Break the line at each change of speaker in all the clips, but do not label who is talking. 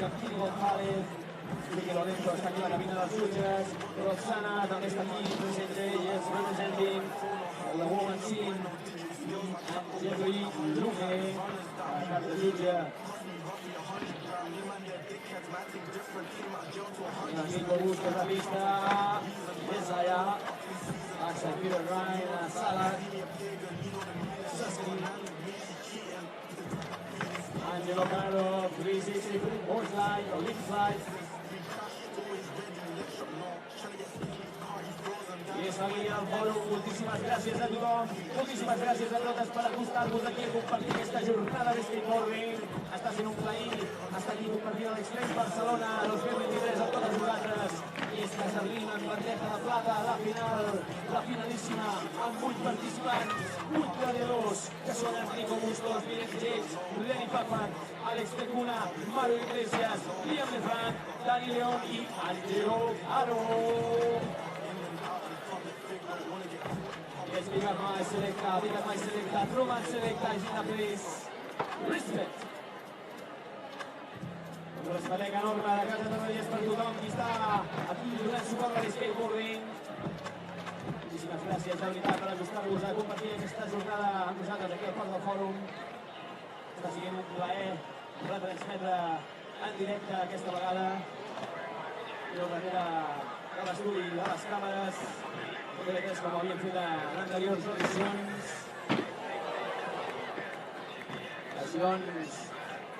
Miguel Lorenzo està aquí a la cabina dels jutges, Roxana també està aquí, present elles, representing la Woman Scene, Jeffrey Luque, cap de jutge. Nico Busca és la pista, des d'allà, Axel Peter Ryan, Salah, Angelo Caro, 360 horse line, o lip slide. I és la línia del fòrum. Moltíssimes gràcies a tothom, moltíssimes gràcies a totes per acostar-vos aquí a compartir aquesta jornada de skateboarding. Està sent un plaer estar aquí compartint l'Extreme Barcelona 2023 amb totes vosaltres. I és que servim en bandeja de plata la final, la finalíssima, amb 8 participants, 8 gladiadors, que són Enrico Bustos, Miren Geix, Lenny Pacman, Alex Tecuna, Mario Iglesias, Liam Lefranc, Dani León i Angelo Caro. Yes, big up my selecta, Truman selecta is in the place. Respect. Un respecte enorme de casa de Torrelles per tothom qui està aquí donant suport a l'skateboarding. Moltíssimes gràcies, de veritat, per ajustar-vos a compartir aquesta jornada amb nosaltres aquí al Parc del Fòrum. Està sent un plaer retransmetre en directe aquesta vegada. I al darrere de l'estudi de les càmeres, TV3 com havíem fet en anteriors edicions. Així doncs,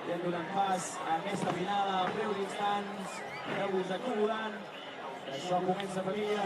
anem donant pas a aquesta final en breus instants. Aneu-vos acumulant. Això comença, família.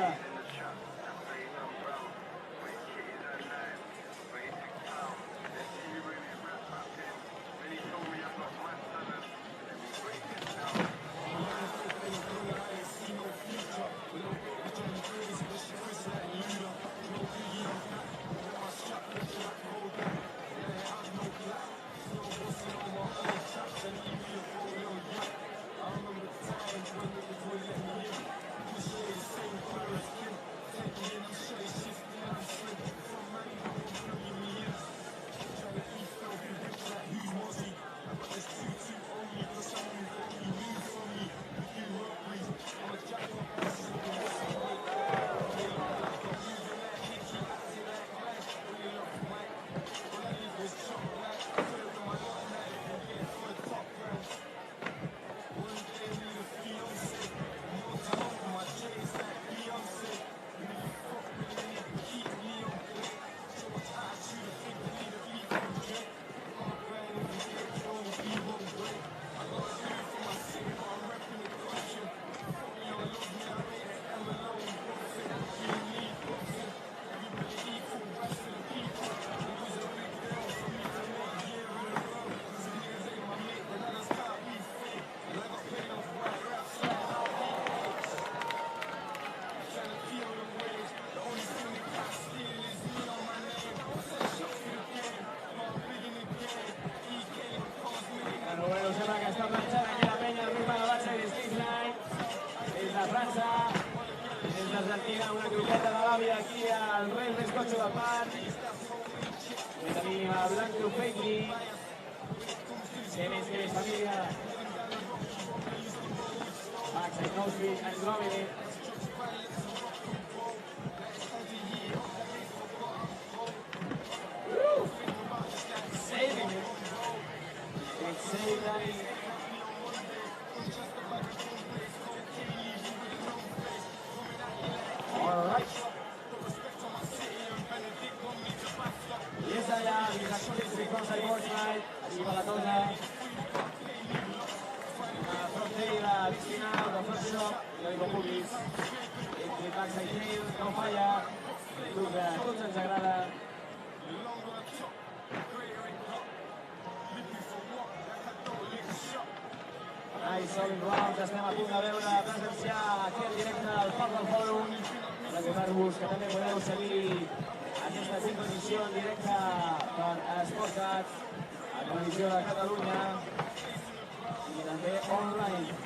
Una cruqueta de l'àvia aquí al rei més cotxe del Parc. També tenim a Blanco Petri. Que més, família. Max Aikowski, Andromedy. Saving it. It's saved Danny. Alright. I és allà, fins a Extreme Barcelona Central Park, així va la cosa. A prop d'ell, la final del first shop, ja dic com vulguis. Entre backside trail, no falla, que a tots ens agrada. Nice solid rounds, estem a punt de veure presenciar aquí en directe al Parc del Fòrum. Recordar-vos que també podeu seguir aquesta competició en directe per Sportcat, a Televisió de Catalunya i també online.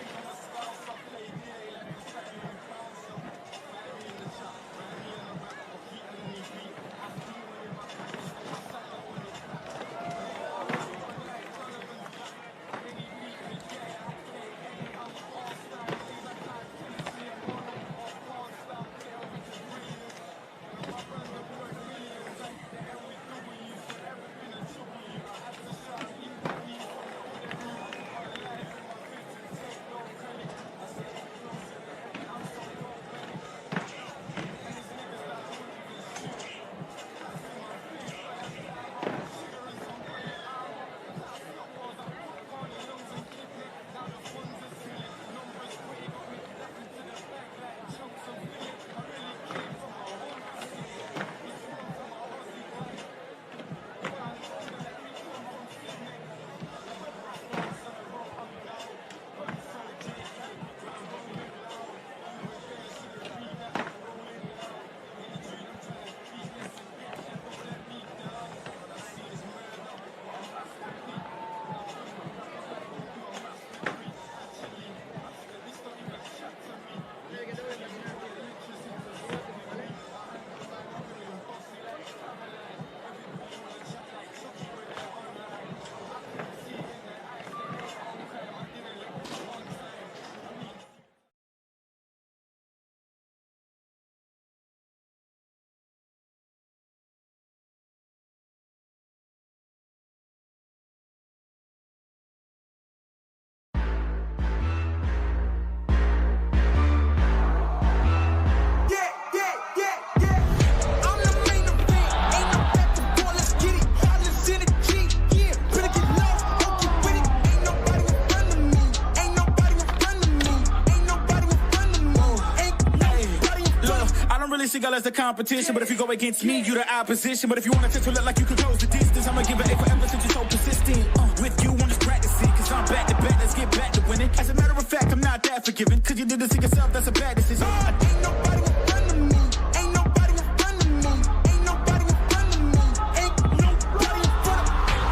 as the competition. But if you go against me, you the opposition. But if you want to look like you can close the distance, I'ma give it A forever since you're so persistent. With you, I'm just practicing, cause I'm back to back, let's get back to winning. As a matter of fact, I'm not that forgiving, cause you did this to yourself, that's a bad decision. Ain't nobody will run to me. Ain't nobody will run to me. Ain't nobody will run to me. Ain't nobody will run to me.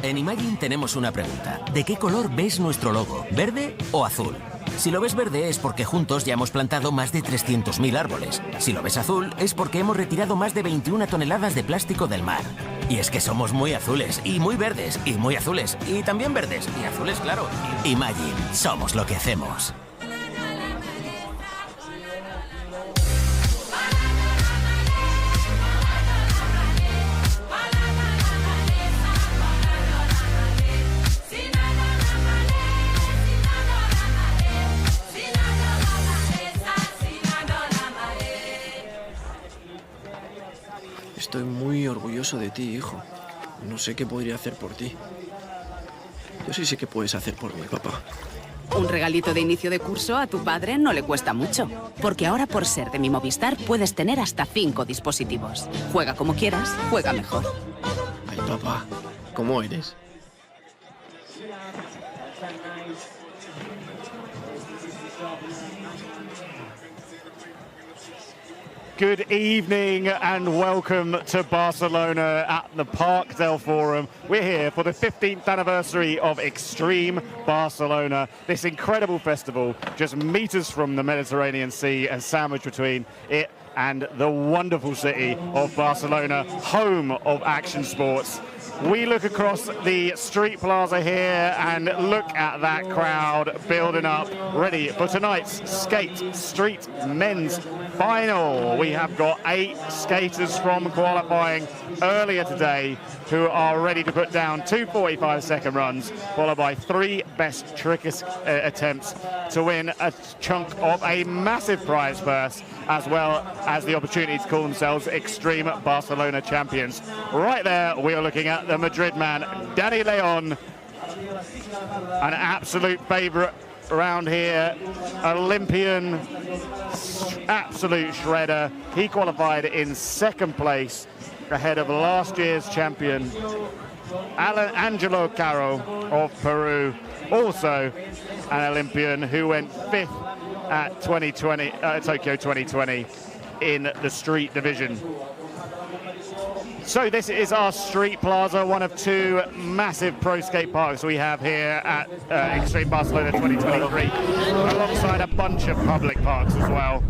En Imagine tenemos una pregunta. ¿De qué color ves nuestro logo? ¿Verde o azul? Si lo ves verde es porque juntos ya hemos plantado más de 300.000 árboles. Si lo ves azul es porque hemos retirado más de 21 toneladas de plástico del mar. Y es que somos muy azules, y muy verdes, y muy azules, y también verdes, y azules, claro. Imagine, somos lo que hacemos.
Estoy muy orgulloso de ti, hijo. No sé qué podría hacer por ti. Yo sí sé qué puedes hacer por mí, papá.
Un regalito de inicio de curso a tu padre no le cuesta mucho. Porque ahora, por ser de mi Movistar, puedes tener hasta 5 dispositivos. Juega como quieras, juega mejor.
Ay, papá, ¿cómo eres?
Good evening and welcome to Barcelona at the Parc del Fòrum. We're here for the 15th anniversary of Extreme Barcelona, this incredible festival just meters from the Mediterranean Sea and sandwiched between it and the wonderful city of Barcelona, home of action sports. We look across the street plaza here and look at that crowd building up, ready for tonight's skate street men's final. We have got 8 skaters from qualifying earlier today who are ready to put down 2 45-second runs, followed by 3 best trickiest attempts to win a chunk of a massive prize purse, as well as the opportunity to call themselves Extreme Barcelona champions. Right there, we are looking at the Madrid man, Dani Leon, an absolute favourite around here, Olympian, absolute shredder. He qualified in 2nd place ahead of last year's champion, Angelo Caro of Peru, also an Olympian who went 5th at Tokyo 2020 in the street division. So this is our street plaza, one of 2 massive pro skate parks we have here at Extreme Barcelona 2023, alongside a bunch of public parks as well.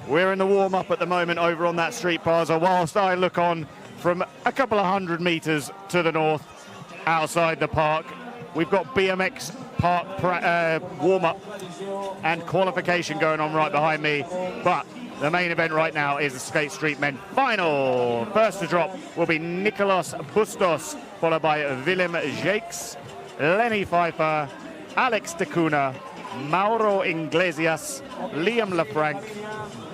We're in the warm-up at the moment over on that street plaza, whilst I look on from a couple of 100 meters to the north outside the park. We've got BMX park warm-up and qualification going on right behind me, but the main event right now is the Skate Street Men final. First to drop will be Nicolas Bustos, followed by Willem Jakes, Lenny Pfeiffer, Alex De Cuna, Mauro Iglesias, Liam Lefranc,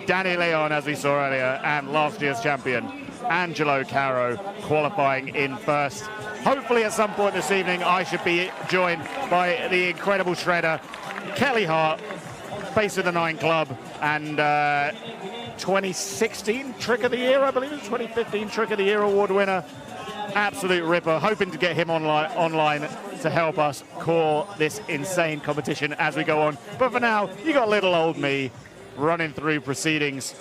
Dani Leon, as we saw earlier, and last year's champion, Angelo Caro, qualifying in 1st. Hopefully at some point this evening I should be joined by the incredible shredder, Kelly Hart, face of the 9 Club, and 2016 Trick of the Year, I believe, 2015 Trick of the Year award winner. Absolute ripper, hoping to get him online to help us call this insane competition as we go on. But for now, you got little old me running through proceedings.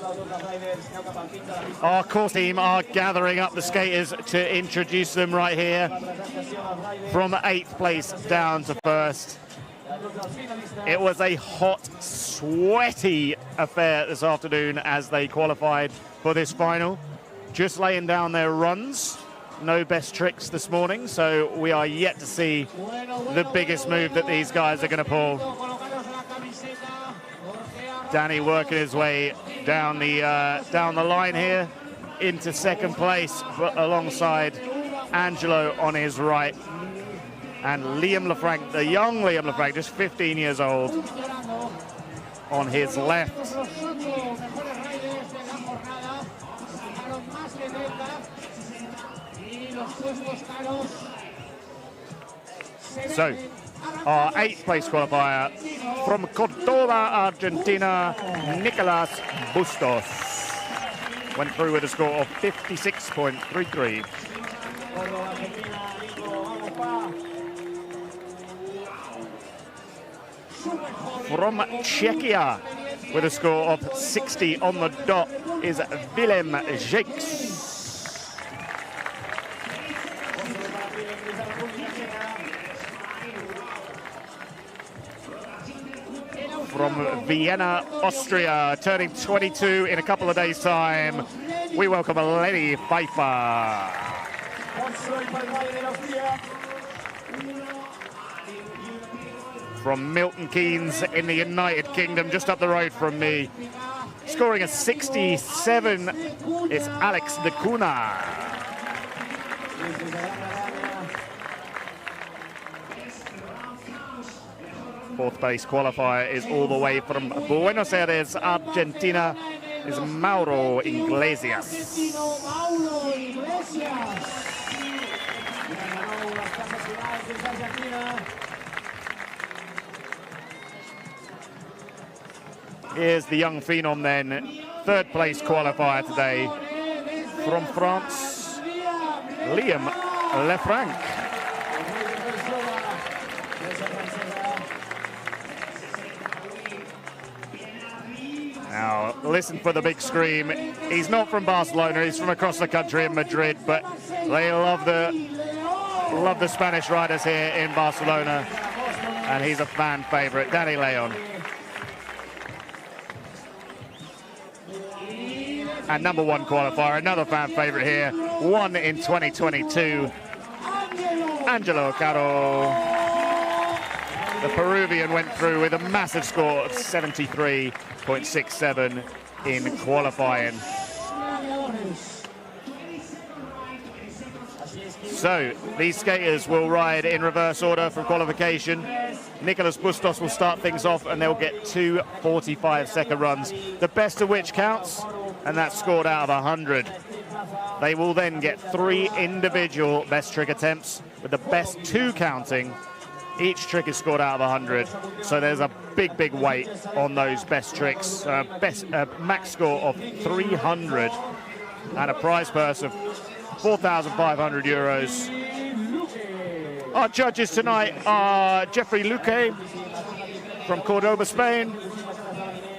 Our course team are gathering up the skaters to introduce them right here, from 8th place down to 1st. It was a hot, sweaty affair this afternoon as they qualified for this final, just laying down their runs no best tricks this morning, so we are yet to see the biggest move that these guys are going to pull. Danny working his way down the line here into second place, but alongside Angelo on his right, and Liam Lefranc, the young Liam Lefranc, just 15 years old, on his left. So, our 8th place qualifier from Cordoba, Argentina, Nicolas Bustos. Went through with a score of 56.33. From Czechia, with a score of 60 on the dot, is Willem Jakes. From Vienna, Austria, turning 22 in a couple of days' time, we welcome Lenny Pfeiffer. From Milton Keynes in the United Kingdom, just up the road from me, scoring a 67, it's Alex de Cunha. Fourth place qualifier is all the way from Buenos Aires, Argentina, is Mauro Iglesias. Here's the young phenom then, third place qualifier today, from France, Liam Lefranc. Now, listen for the big scream. He's not from Barcelona, he's from across the country in Madrid, but they love the Spanish riders here in Barcelona, and he's a fan favorite, Danny Leon. And number 1 qualifier, another fan favorite here, won in 2022, Angelo Caro. The Peruvian went through with a massive score of 73.67 in qualifying. So these skaters will ride in reverse order from qualification. Nicolas Bustos will start things off, and they'll get 2 45-second runs, the best of which counts, and that's scored out of 100. They will then get 3 individual best trick attempts, with the best 2 counting. Each trick is scored out of 100, so there's a big, big weight on those best tricks. Max score of 300 and a prize purse of 4,500 euros. Our judges tonight are Jeffrey Luque from Cordoba, Spain,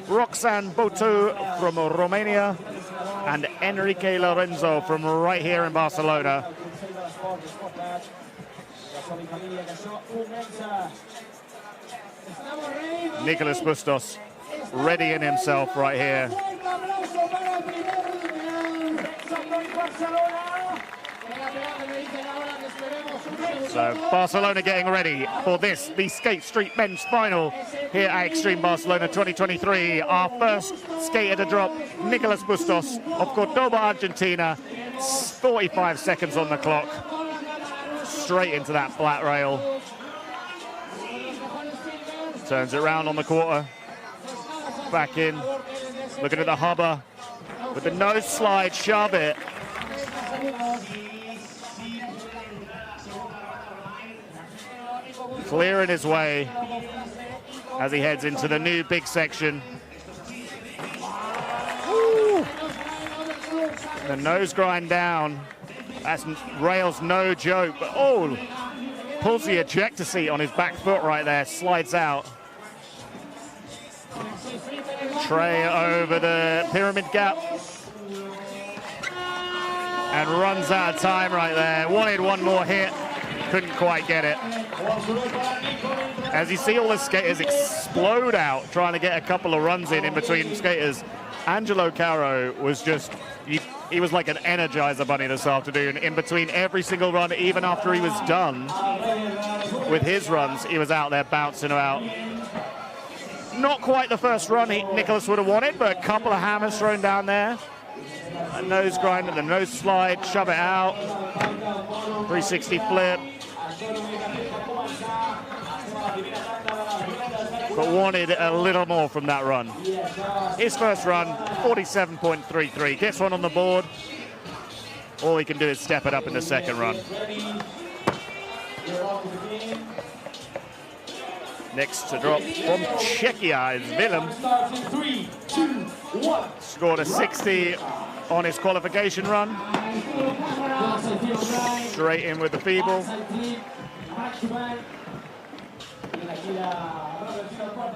Roxanne Boto from Romania, and Enrique Lorenzo from right here in Barcelona. Nicolas Bustos readying himself right here. So Barcelona getting ready for this, the Skate Street Men's Final here at Extreme Barcelona 2023. Our first skater to drop, Nicolas Bustos of Cordoba, Argentina. 45 seconds on the clock. Straight into that flat rail. Turns it round on the quarter. Back in. Looking at the hubba. With the nose slide, shove it. Clearing his way as he heads into the new big section. Woo. The nose grind down. That's rail's no joke, but oh, pulls the ejector seat on his back foot right there, slides out. Tray over the pyramid gap. And runs out of time right there. Wanted one more hit, couldn't quite get it. As you see all the skaters explode out, trying to get a couple of runs in between skaters. Angelo Caro was just, he was like an Energizer bunny this afternoon. In between every single run, even after he was done with his runs, he was out there bouncing about. Not quite the first run Nicholas would have wanted, but a couple of hammers thrown down there. A nose grind and a nose slide, shove it out. 360 flip. But wanted a little more from that run. His first run, 47.33. Gets one on the board. All he can do is step it up in the second run. Next to drop from Czechia is Willem. Scored a 60 on his qualification run. Straight in with the feeble.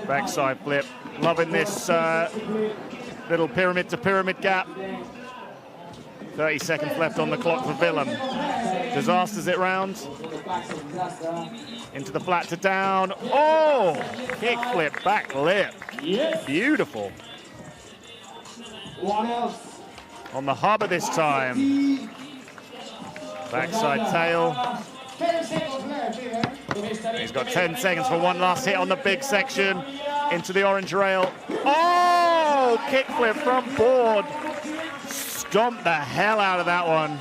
Backside flip. Loving this little pyramid to pyramid gap. 30 seconds left on the clock for Willem. Disasters it round. Into the flat to down. Oh! Kick flip, back lip. Beautiful. On the hubba this time. Backside tail. He's got 10 seconds for one last hit on the big section. Into the orange rail. Oh! Kick flip from board. Stomped the hell out of that one.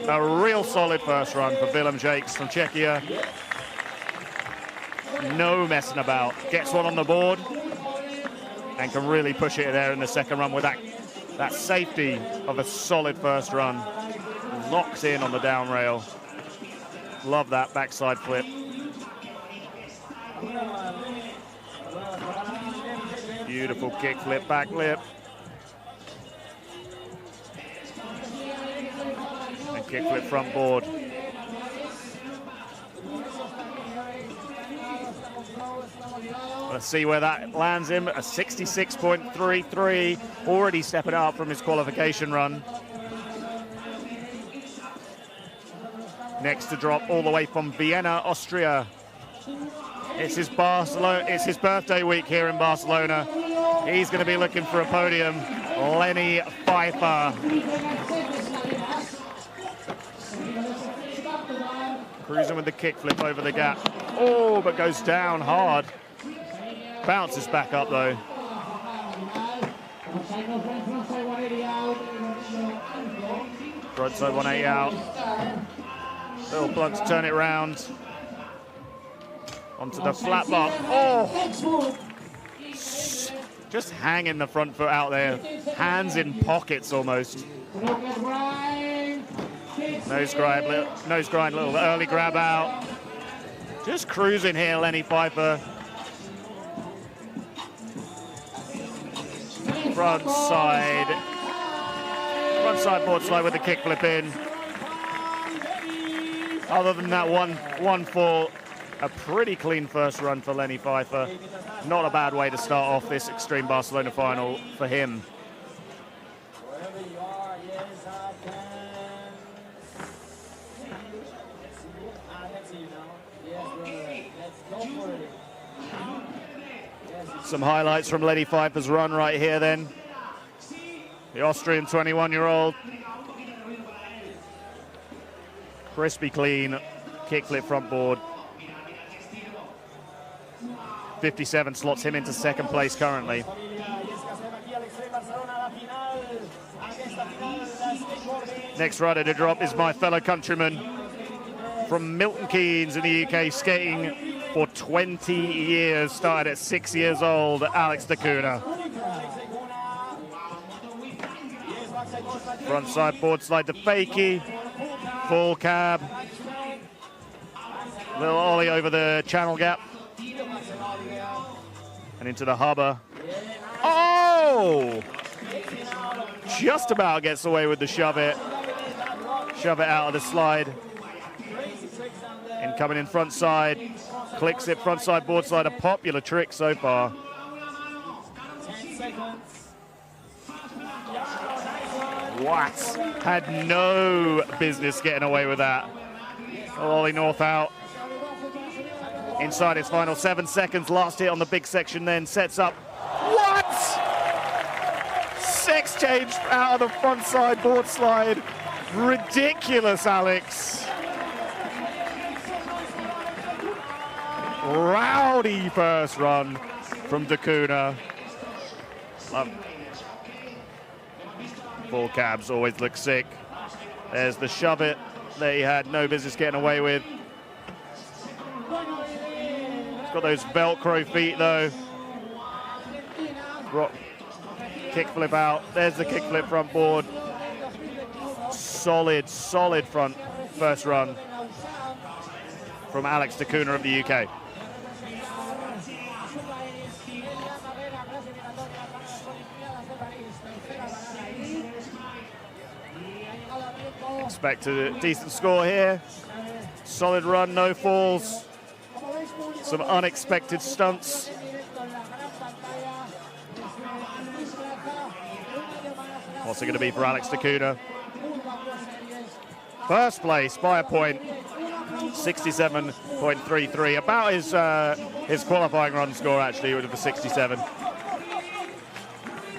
A real solid first run for Willem Jakes from Czechia. No messing about. Gets one on the board and can really push it there in the second run with that safety of a solid first run. Locks in on the down rail. Love that backside flip. Beautiful kick flip, back lip. And kick flip front board. Let's see where that lands him. A 66.33, already stepping up from his qualification run. Next to drop all the way from Vienna, Austria. It's his birthday week here in Barcelona. He's going to be looking for a podium. Lenny Pfeiffer. Cruising with the kickflip over the gap. Oh, but goes down hard. Bounces back up though. Frontside 180 out. Little blunt to turn it round. Onto the flat bar. Oh! Just hanging the front foot out there. Hands in pockets almost. Nose grind, little early grab out. Just cruising here, Lenny Pfeiffer. Front side board slide with the kick flip in. Other than that one fall, a pretty clean first run for Lenny Pfeiffer. Not a bad way to start off this Extreme Barcelona final for him. Some highlights from Lenny Pfeiffer's run right here then. The Austrian 21-year-old. Crispy clean, kickflip front board. 57 slots him into second place currently. Next rider to drop is my fellow countryman from Milton Keynes in the UK, skating for 20 years, started at 6 years old, Alex Dacuna. Front side board slide to fakie, full cab, little ollie over the channel gap, and into the hubba. Oh! Just about gets away with the shove it out of the slide. And coming in front side, clicks it front side board slide, a popular trick so far. What? Had no business getting away with that. Ollie North out. Inside his final 7 seconds, last hit on the big section then sets up. exchange out of the front side board slide. Ridiculous, Alex. Rowdy first run from D'Cunha. Full cabs always look sick. There's the shove it that he had no business getting away with. He's got those Velcro feet though. Kickflip out. There's the kickflip front board. Solid front first run from Alex D'Cunha of the UK. Expect a decent score here. Solid run, no falls. Some unexpected stunts. What's it going to be for Alex D'Cunha? First place by a point, 67.33. About his qualifying run score actually would have been 67.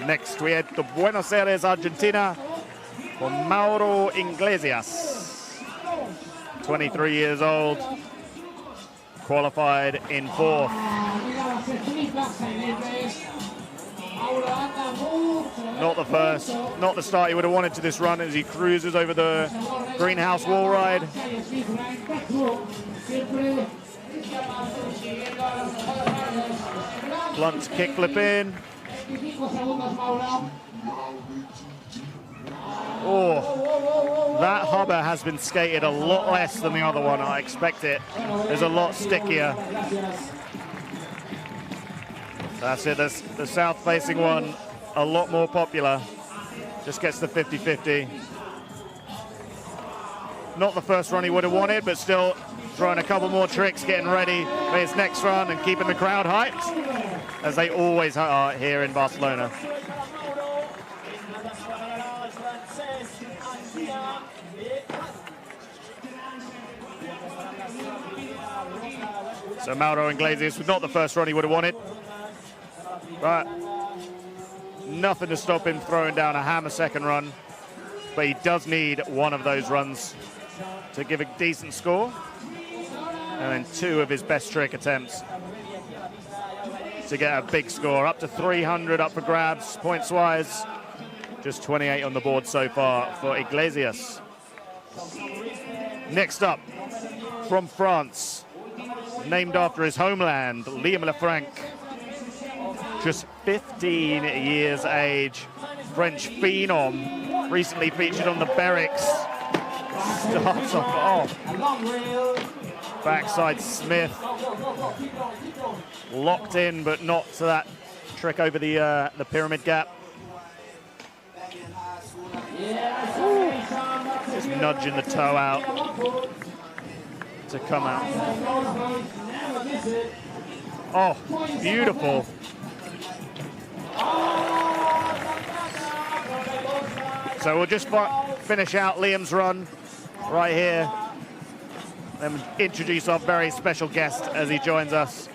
Next we head to Buenos Aires, Argentina, for Mauro Iglesias, 23 years old, qualified in 4th. Not the first, not the start he would have wanted to this run as he cruises over the greenhouse wall ride. Blunt kickflip in. Oh, that hubber has been skated a lot less than the other one. I expect it is a lot stickier. That's it, the south-facing one, a lot more popular. Just gets the 50-50. Not the first run he would have wanted, but still throwing a couple more tricks, getting ready for his next run and keeping the crowd hyped, as they always are here in Barcelona. So Mauro Iglesias was not the first run he would have wanted. But nothing to stop him throwing down a hammer second run. But he does need one of those runs to give a decent score. And then 2 of his best trick attempts to get a big score. Up to 300 up for grabs, points-wise. Just 28 on the board so far for Iglesias. Next up, from France, named after his homeland, Liam Lefranc. Just 15 years age, French phenom, recently featured on the Berrics. Starts off, backside Smith. Locked in, but not to that trick over the pyramid gap. Just nudging the toe out to come out. Oh, beautiful. So we'll just finish out Liam's run right here. Then introduce our very special guest as he joins us.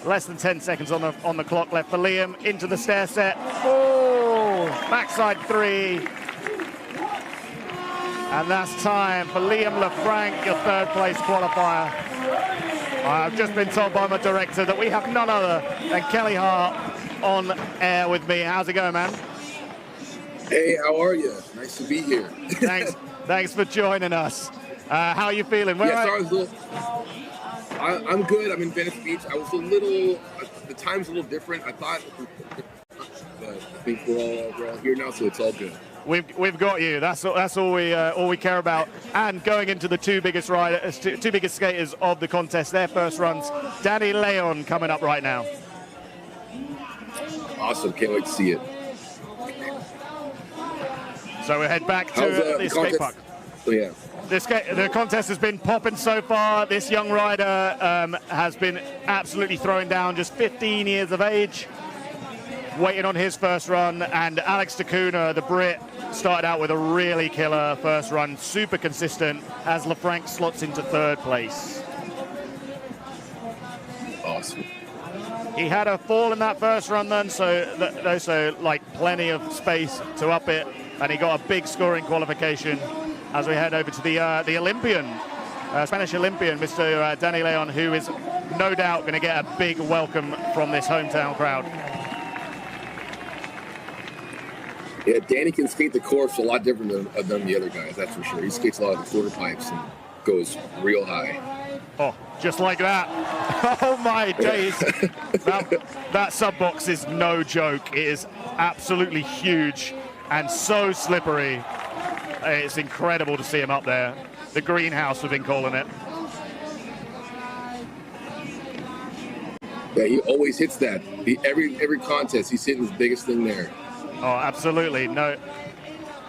Less than 10 seconds on the clock left for Liam. Into the stair set. Oh, backside 3. And that's time for Liam Lefranc, your 3rd place qualifier. I've just been told by my director that we have none other than Kelly Hart on air with me. How's it going, man?
Hey, how are you? Nice to be here.
Thanks for joining us. How are you feeling?
I'm good. I'm in Venice Beach. I was a little, the time's a little different. I thought, but I think we're all here now, so it's all good.
We've got you. That's all we care about. And going into the two biggest skaters of the contest, their first runs. Danny Leon coming up right now.
Awesome. Can't wait to see it.
So we head back to the skate park.
Oh, yeah.
The contest has been popping so far. This young rider has been absolutely throwing down, just 15 years of age, waiting on his first run. And Alex D'Cunha, the Brit, started out with a really killer first run, super consistent, as Lefranc slots into 3rd place.
Awesome.
He had a fall in that first run then, so like plenty of space to up it, and he got a big scoring qualification as we head over to the Olympian, Spanish Olympian, Mr. Danny Leon, who is no doubt going to get a big welcome from this hometown crowd.
Yeah, Danny can skate the course a lot different than the other guys, that's for sure. He skates a lot of the quarter pipes and goes real high.
Oh, just like that. Oh my days. that sub box is no joke. It is absolutely huge and so slippery. It's incredible to see him up there. The greenhouse, we've been calling it.
Yeah, he always hits that. Every contest, he's hitting his biggest thing there.
Oh, absolutely. No.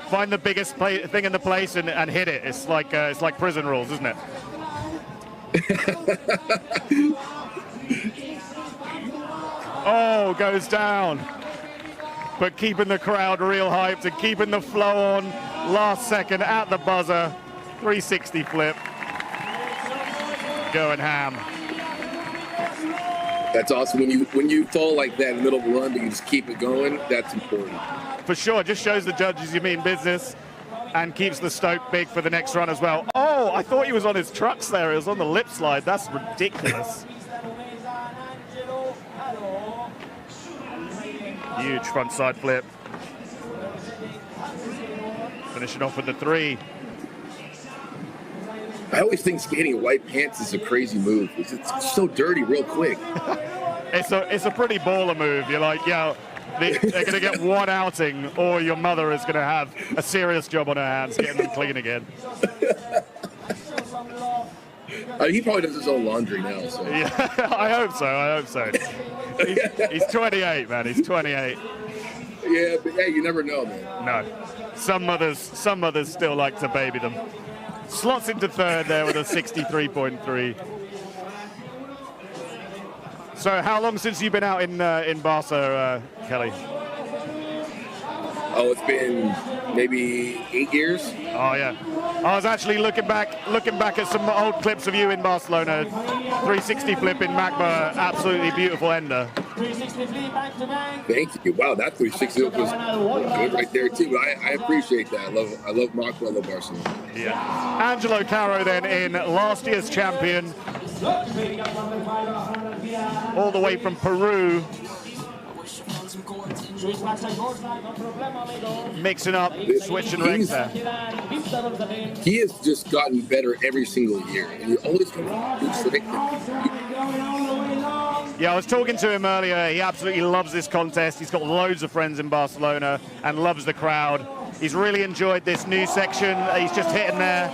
Find the biggest thing in the place and hit it. It's like prison rules, isn't it? Oh, goes down. But keeping the crowd real hyped and keeping the flow on. Last second at the buzzer. 360 flip. Going ham.
That's awesome. When you fall like that in the middle of a run, but you just keep it going, that's important.
For sure. Just shows the judges you mean business and keeps the stoke big for the next run as well. Oh, I thought he was on his trucks there. He was on the lip slide. That's ridiculous. Huge front side flip. Finishing off with the 3.
I always think skating white pants is a crazy move. It's so dirty real quick.
It's a pretty baller move. You're like, yeah, they're going to get one outing, or your mother is going to have a serious job on her hands getting them clean again.
He probably does his own laundry now. So.
Yeah, I hope so. He's 28, man. He's 28.
Yeah, but yeah, you never know, man.
No. Some mothers still like to baby them. Slots into third there with a 63.3. So how long since you've been out in Barca, Kelly?
Oh, it's been maybe 8 years.
Oh yeah. I was actually looking back at some old clips of you in Barcelona. 360 flip in Magma, absolutely beautiful ender.
Thank you. Wow, that 360 was good right there too. I appreciate that. I love Magma, I love Barcelona.
Yeah. Angelo Caro then in last year's champion, all the way from Peru. Mixing up, switching ranks there.
He has just gotten better every single year, and he always comes out.
Yeah, I was talking to him earlier. He absolutely loves this contest. He's got loads of friends in Barcelona and loves the crowd. He's really enjoyed this new section. He's just hitting there.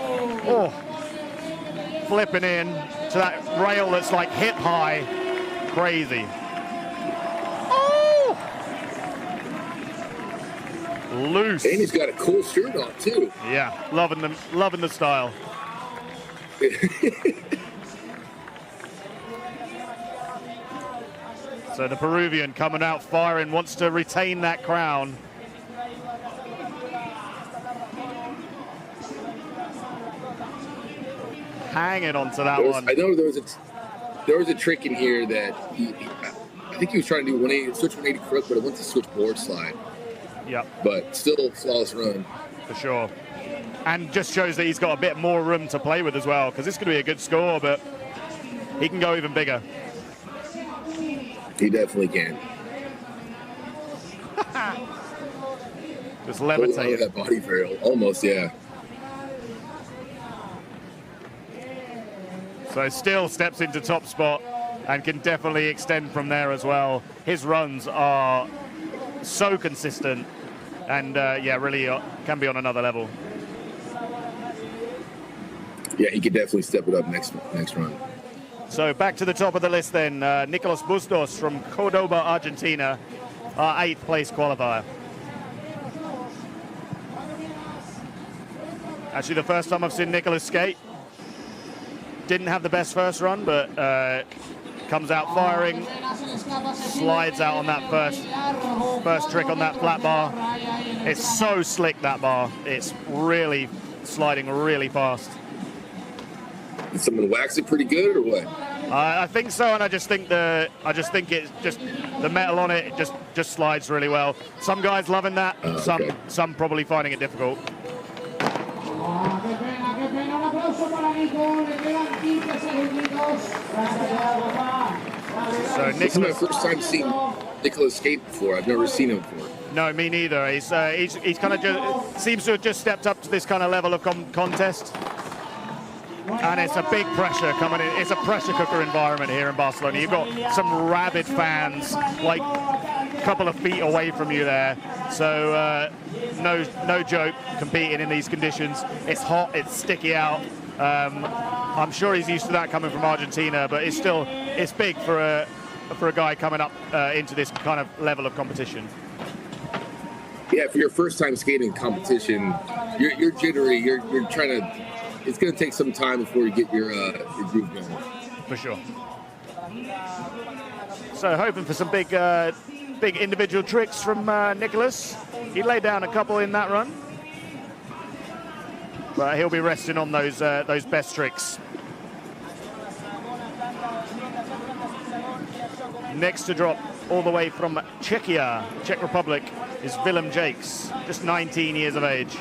Oh, flipping in to that rail that's like hip high. Crazy. Loose.
And he's got a cool shirt on too.
Yeah, loving the style. So the Peruvian coming out firing, wants to retain that crown. Hanging onto that one.
I know there was a trick in here that I think he was trying to do 180, switch 180 crook, but it went to switch board slide.
Yep.
But still flawless run.
For sure. And just shows that he's got a bit more room to play with as well, because this could be a good score, but he can go even bigger.
He definitely can.
Just levitate.
That body varial. Almost, yeah.
So still steps into top spot and can definitely extend from there as well. His runs are so consistent and yeah, really can be on another level.
Yeah, he could definitely step it up next run.
So back to the top of the list then, Nicolas Bustos from Cordoba, Argentina, our 8th place qualifier. Actually the first time I've seen Nicolas skate. Didn't have the best first run, but comes out firing, slides out on that first trick on that flat bar. It's so slick, that bar. It's really sliding really fast.
Did someone wax it pretty good or what?
I think so, and I just think it's just the metal on it just slides really well. Some guys loving that, some probably finding it difficult. So
This is my first time seeing Nicholas skate before. I've never seen him before.
No, me neither. He's kind of just seems to have just stepped up to this kind of level of contest. And it's a big pressure coming in. It's a pressure cooker environment here in Barcelona. You've got some rabid fans, like a couple of feet away from you there. So no joke competing in these conditions. It's hot, it's sticky out. I'm sure he's used to that coming from Argentina, but it's big for a guy coming up into this kind of level of competition.
Yeah, for your first time skating competition, you're jittery. You're trying to. It's going to take some time before you get your groove going.
For sure. So hoping for some big individual tricks from Nicholas. He laid down a couple in that run, but he'll be resting on those best tricks. Next to drop all the way from Czechia, Czech Republic, is Willem Jakes, just 19 years of age.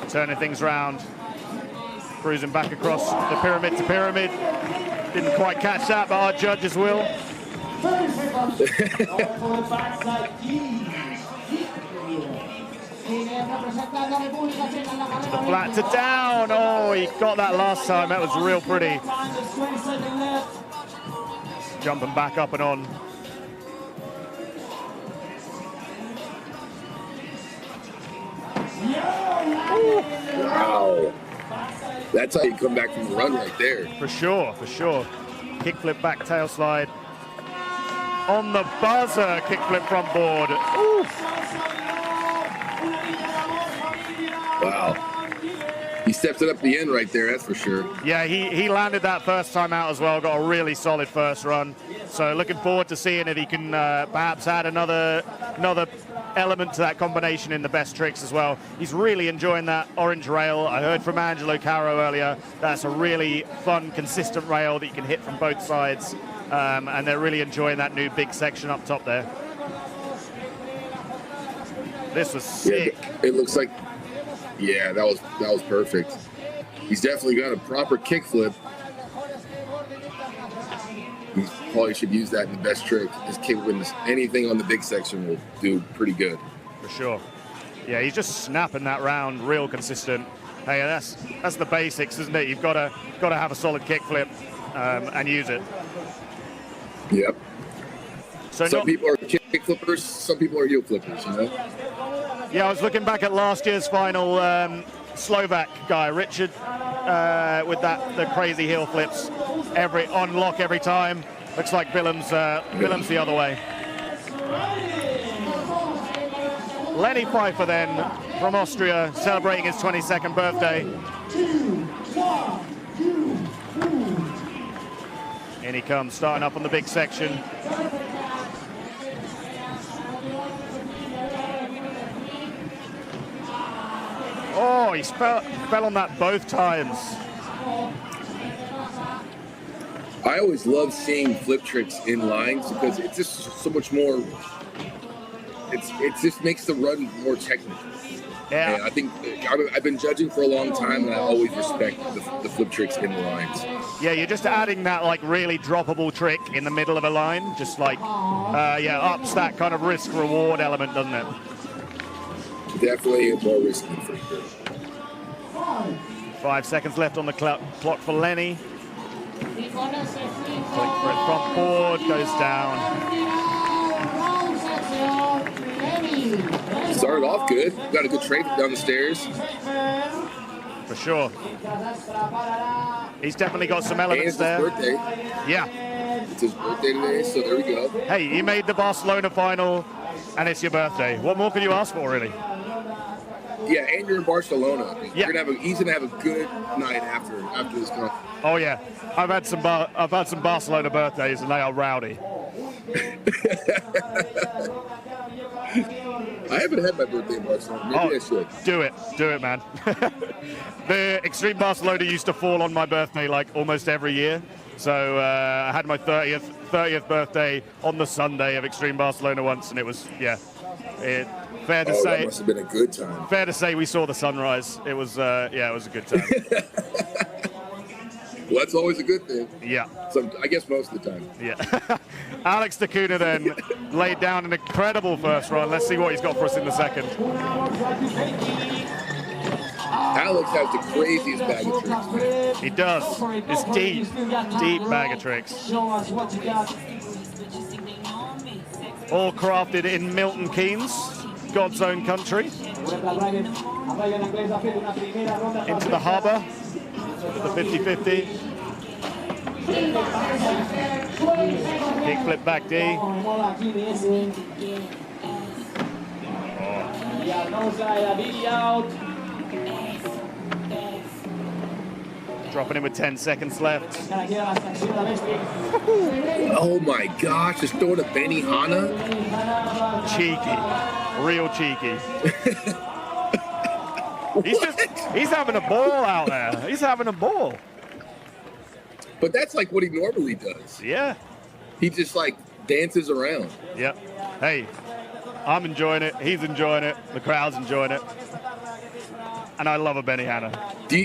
Turning things round, cruising back across the pyramid to pyramid. Didn't quite catch that, but our judges will. The flat to down. Oh, he got that last time. That was real pretty. Jumping back up and on.
Wow. That's how you come back from the run right there.
For sure, for sure. Kickflip back tail slide. On the buzzer, kickflip front board. Ooh.
Wow. He stepped it up the end right there, that's for sure.
Yeah, he landed that first time out as well. Got a really solid first run. So looking forward to seeing if he can perhaps add another element to that combination in the best tricks as well. He's really enjoying that orange rail. I heard from Angelo Caro earlier. That's a really fun, consistent rail that you can hit from both sides. And they're really enjoying that new big section up top there. This was sick.
Yeah, it looks like, yeah, that was perfect. He's definitely got a proper kickflip. He probably should use that in the best trick. His kickflip, anything on the big section will do pretty good.
For sure. Yeah, he's just snapping that round real consistent. Hey, that's the basics, isn't it? You've got to have a solid kickflip and use it.
Yep.
So
some people are kick flippers, some people are heel flippers, you know?
Yeah, I was looking back at last year's final, Slovak guy, Richard, with the crazy heel flips, on lock every time. Looks like Willem's the other way. Lenny Pfeiffer then, from Austria, celebrating his 22nd birthday. In he comes, starting up on the big section. Oh, he fell on that both times.
I always love seeing flip tricks in lines because it's just so much more. It just makes the run more technical.
Yeah.
And I think I've been judging for a long time, and I always respect the flip tricks in the lines.
Yeah, you're just adding that like really droppable trick in the middle of a line, just like ups that kind of risk reward element, doesn't it?
Definitely more risky for sure.
5 seconds left on the clock for Lenny. Front board goes down.
Started off good. Got a good trade down the stairs.
For sure. He's definitely got some elements
there.
there.
It's his birthday.
Yeah.
It's his birthday today, so there we go.
Hey, you made the Barcelona final, and it's your birthday. What more could you ask for, really?
Yeah, and you're in Barcelona.
Yeah.
He's gonna have a good night after this con.
Oh yeah, I've had some Barcelona birthdays, and they are rowdy.
I haven't had my birthday in Barcelona. Maybe I should.
Do it, man. The Extreme Barcelona used to fall on my birthday like almost every year. So I had my 30th birthday on the Sunday of Extreme Barcelona once, and it was, fair to say.
That must have been a good time.
Fair to say we saw the sunrise. It was, it was a good time.
Well, that's always a good thing.
Yeah.
I guess most of the time.
Yeah. Alex Dacuna then laid down an incredible first run. Let's see what he's got for us in the second.
Alex has the craziest bag of tricks, man.
He does. It's deep bag of tricks. All crafted in Milton Keynes, God's own country. Into the harbour, the 50-50. Kickflip back D. Dropping in with 10 seconds left.
Oh my gosh, just throwing a Benihana?
Cheeky. Real cheeky. He's having a ball out there. He's having a ball.
But that's like what he normally does.
Yeah.
He just like dances around.
Yep. Hey, I'm enjoying it. He's enjoying it. The crowd's enjoying it. And I love a Benihana.
Do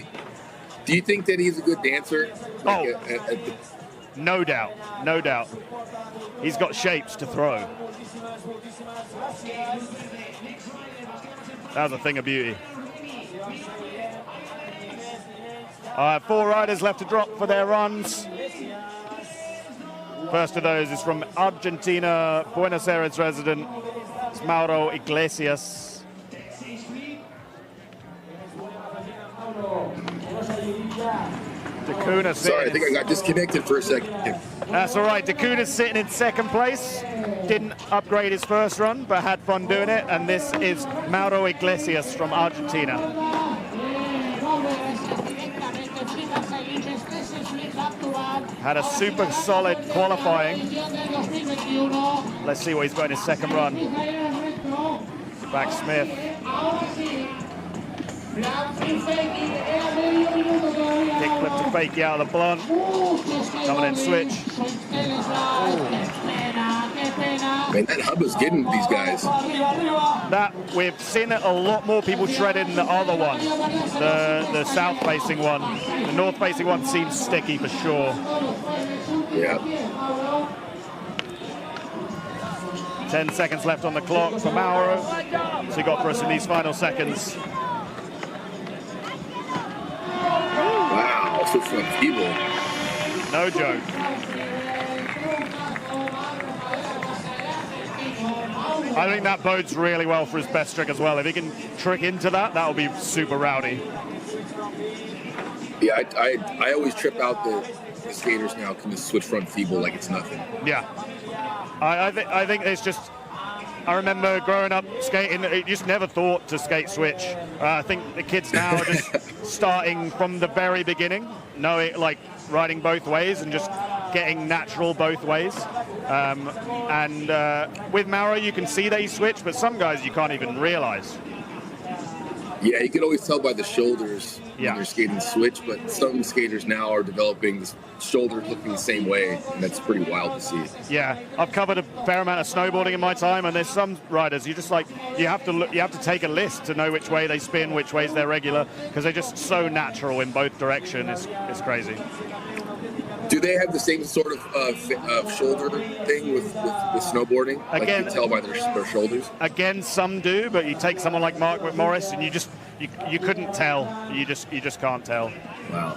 you think that he's a good dancer?
No doubt. No doubt. He's got shapes to throw. That was a thing of beauty. All right, 4 riders left to drop for their runs. First of those is from Argentina, Buenos Aires resident. It's Mauro Iglesias. Dacuna
Sorry, I think I got disconnected for a second.
That's all right. Dacuna's sitting in second place. Didn't upgrade his first run, but had fun doing it. And this is Mauro Iglesias from Argentina. Had a super solid qualifying. Let's see what he's got in his second run. Back Smith. Kickflip to fake out of the blunt. Coming in switch.
Man, that hub is getting these guys.
That we've seen it a lot more people shredding the other one, the south-facing one. The north-facing one seems sticky for sure.
Yeah.
10 seconds left on the clock for Mauro. So he got for us in these final seconds.
Wow, so from people.
No joke. I think that bodes really well for his best trick as well. If he can trick into that, that'll be super rowdy.
Yeah, I always trip out the skaters now can just switch front feeble like it's nothing.
Yeah. I think it's just, I remember growing up skating, you just never thought to skate switch. I think the kids now are just starting from the very beginning, knowing, like, riding both ways and just getting natural both ways. With Mauro, you can see that he switched, but some guys you can't even realize.
Yeah, you can always tell by the shoulders when
Yeah.
you're skating switch, but some skaters now are developing the shoulders looking the same way, and that's pretty wild to see.
Yeah, I've covered a fair amount of snowboarding in my time, and there's some riders you just like you have to take a list to know which way they spin, which ways they're regular, because they're just so natural in both directions. It's crazy.
Do they have the same sort of shoulder thing with snowboarding? Like you
Again-
can tell by their shoulders?
Again, some do, but you take someone like Mark McMorris, and you couldn't tell. You just can't tell.
Wow,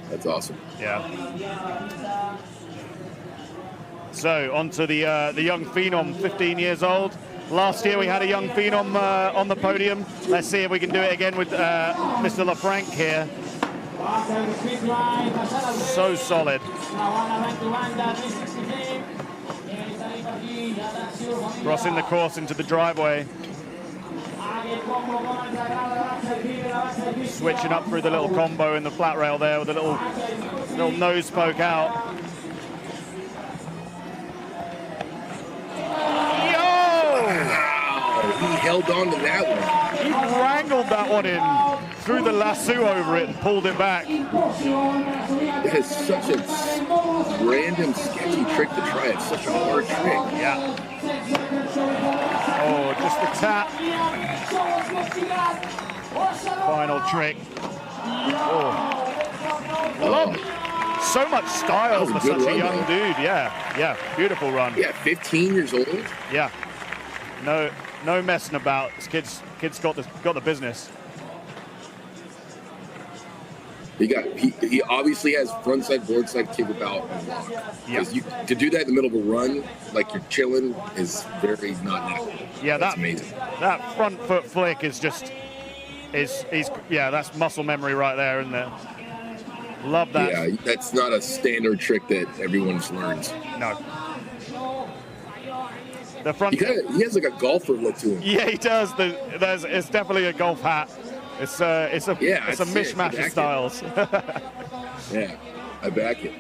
that's awesome.
Yeah. So on to the young phenom, 15 years old. Last year we had a young phenom on the podium. Let's see if we can do it again with Mr. LaFranc here. So solid. Crossing the course into the driveway. Switching up through the little combo in the flat rail there with a little nose poke out.
held on to that one.
He wrangled that one in, threw the lasso over it and pulled it back.
That is such a random, sketchy trick to try. It's such a hard trick.
Yeah. Oh, just the tap. Final trick. Oh. So much style for such a young dude. Yeah, beautiful run.
Yeah, 15 years old.
Yeah, no messing about. This kid's got the business.
He obviously has frontside, boardside kick about.
Yeah.
To do that in the middle of a run, like you're chilling, is very not natural.
Yeah,
that's amazing.
That front foot flick is just that's muscle memory right there, isn't it? Love that.
Yeah, that's not a standard trick that everyone just learns.
No. The front.
He has like a golfer look to him.
Yeah, he does. It's definitely a golf hat. It's a mishmash of styles.
Yeah, I back it.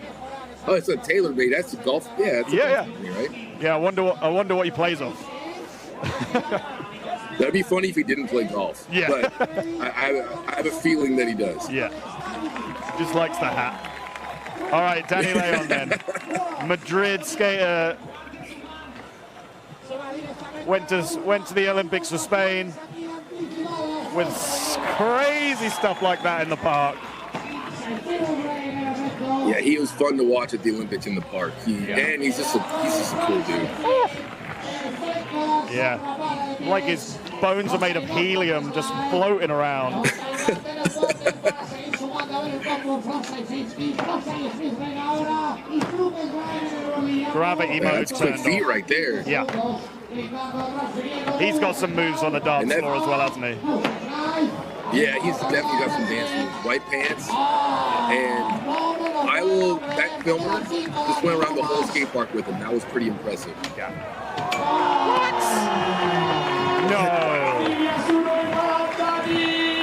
Oh, it's a tailor-made. That's a golf. Yeah, that's a golf company, right?
Yeah, I wonder what he plays off.
That'd be funny if he didn't play golf.
Yeah.
But I have a feeling that he does.
Yeah. Just likes the hat. All right, Danny Leon then. Madrid skater. Went to the Olympics for Spain with crazy stuff like that in the park.
Yeah, he was fun to watch at the Olympics in the park. And he's just a cool dude.
Yeah, like his bones are made of helium, just floating around. Gravity mode
that's quick
turned
feet
on.
right there.
Yeah. He's got some moves on the dance floor as well, hasn't he?
Yeah, he's definitely got some dance moves. White pants. And that filmer just went around the whole skate park with him. That was pretty impressive.
Yeah. What? No.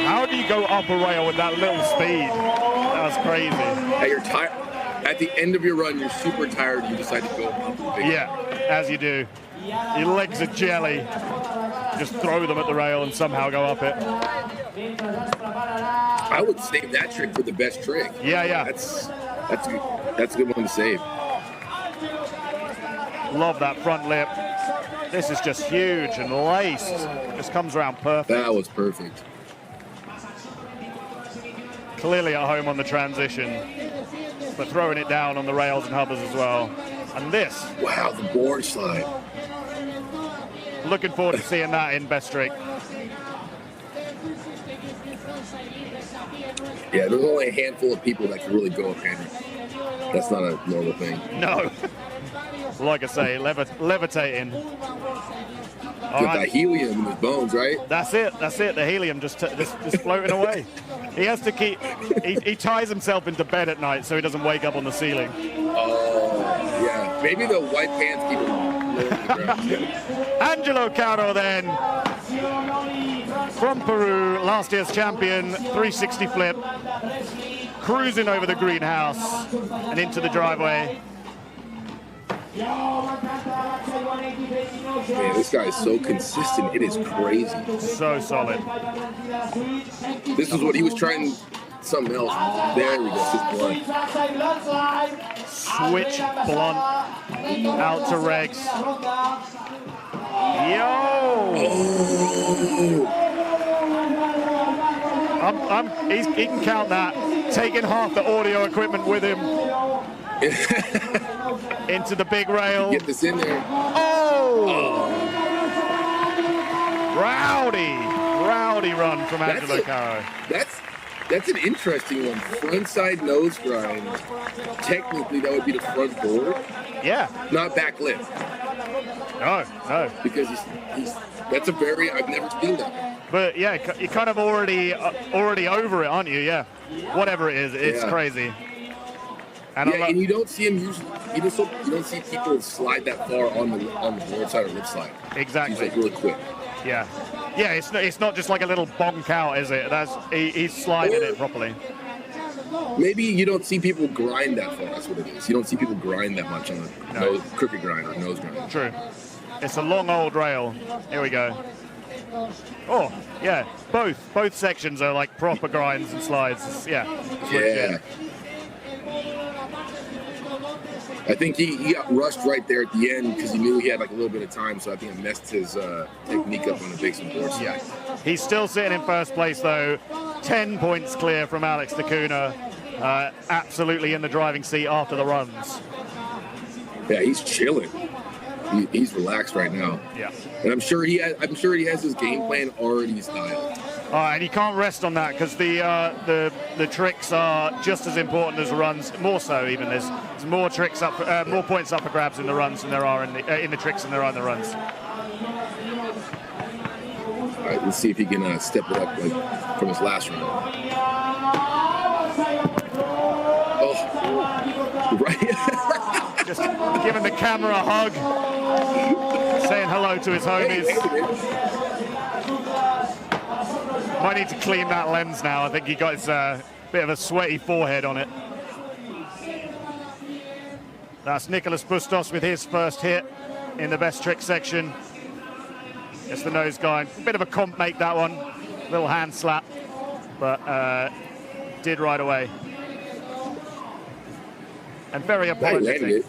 How do you go up a rail with that little speed? That was crazy.
Hey, you're tired. At the end of your run, you're super tired. You decide to go up.
Yeah, as you do. Your legs are jelly. Just throw them at the rail and somehow go up it.
I would save that trick for the best trick.
Yeah.
That's a good one to save.
Love that front lip. This is just huge and laced. Just comes around perfect.
That was perfect.
Clearly at home on the transition, but throwing it down on the rails and hovers as well. And this.
Wow, the board slide.
Looking forward to seeing that in best trick.
Yeah, there's only a handful of people that can really go up Henry. That's not a normal thing.
No. Like I say, levitating.
With that helium in his bones, right?
That's it. The helium just floating away. He has to keep. He ties himself into bed at night so he doesn't wake up on the ceiling.
Oh, yeah. Maybe the white pants keep him low to the ground.
Angelo Caro then, from Peru, last year's champion, 360 flip, cruising over the greenhouse and into the driveway.
Man, this guy is so consistent. It is crazy.
So solid.
This is what he was trying. Something else. There we go. Just blunt.
Switch blunt out to Regs. Yo!
Oh.
He can count that. Taking half the audio equipment with him. Into the big rail.
Get this in there.
Oh! Rowdy run from Angelo Caro.
That's an interesting one. Frontside nose grind. Technically, that would be the front board.
Yeah.
Not back lip.
No.
Because that's a very, I've never seen that.
But yeah, you're kind of already over it, aren't you? Yeah. Whatever it is, it's crazy. And
you don't see him usually. You don't see people slide that far on the board side or lip side.
Exactly.
It's like really quick.
Yeah. It's not just like a little bonk out, is it? He's sliding it properly.
Maybe you don't see people grind that far. That's what it is. You don't see people grind that much on the crooked grind or nose grind.
True. It's a long old rail. Here we go. Oh, yeah. Both sections are like proper grinds and slides. Yeah.
Yeah. I think he got rushed right there at the end because he knew he had like a little bit of time, so I think it messed his technique up on the big board.
Yeah. He's still sitting in first place though, 10 points clear from Alex da Cunha. Absolutely in the driving seat after the runs.
Yeah, he's chilling. He's relaxed right now.
Yeah.
And I'm sure he has his game plan already styled.
And you can't rest on that because the tricks are just as important as the runs, more so even. There's more tricks up, more points up for grabs in the runs than there are in the tricks than there are in the runs.
All right, let's see if he can step it up like from his last run. Oh, right.
Just giving the camera a hug, saying hello to his homies. Might need to clean that lens now. I think he got his bit of a sweaty forehead on it. That's Nicholas Bustos with his first hit in the best trick section. It's the nose guy. Bit of a comp make that one. Little hand slap, but did right away. And very apologetic.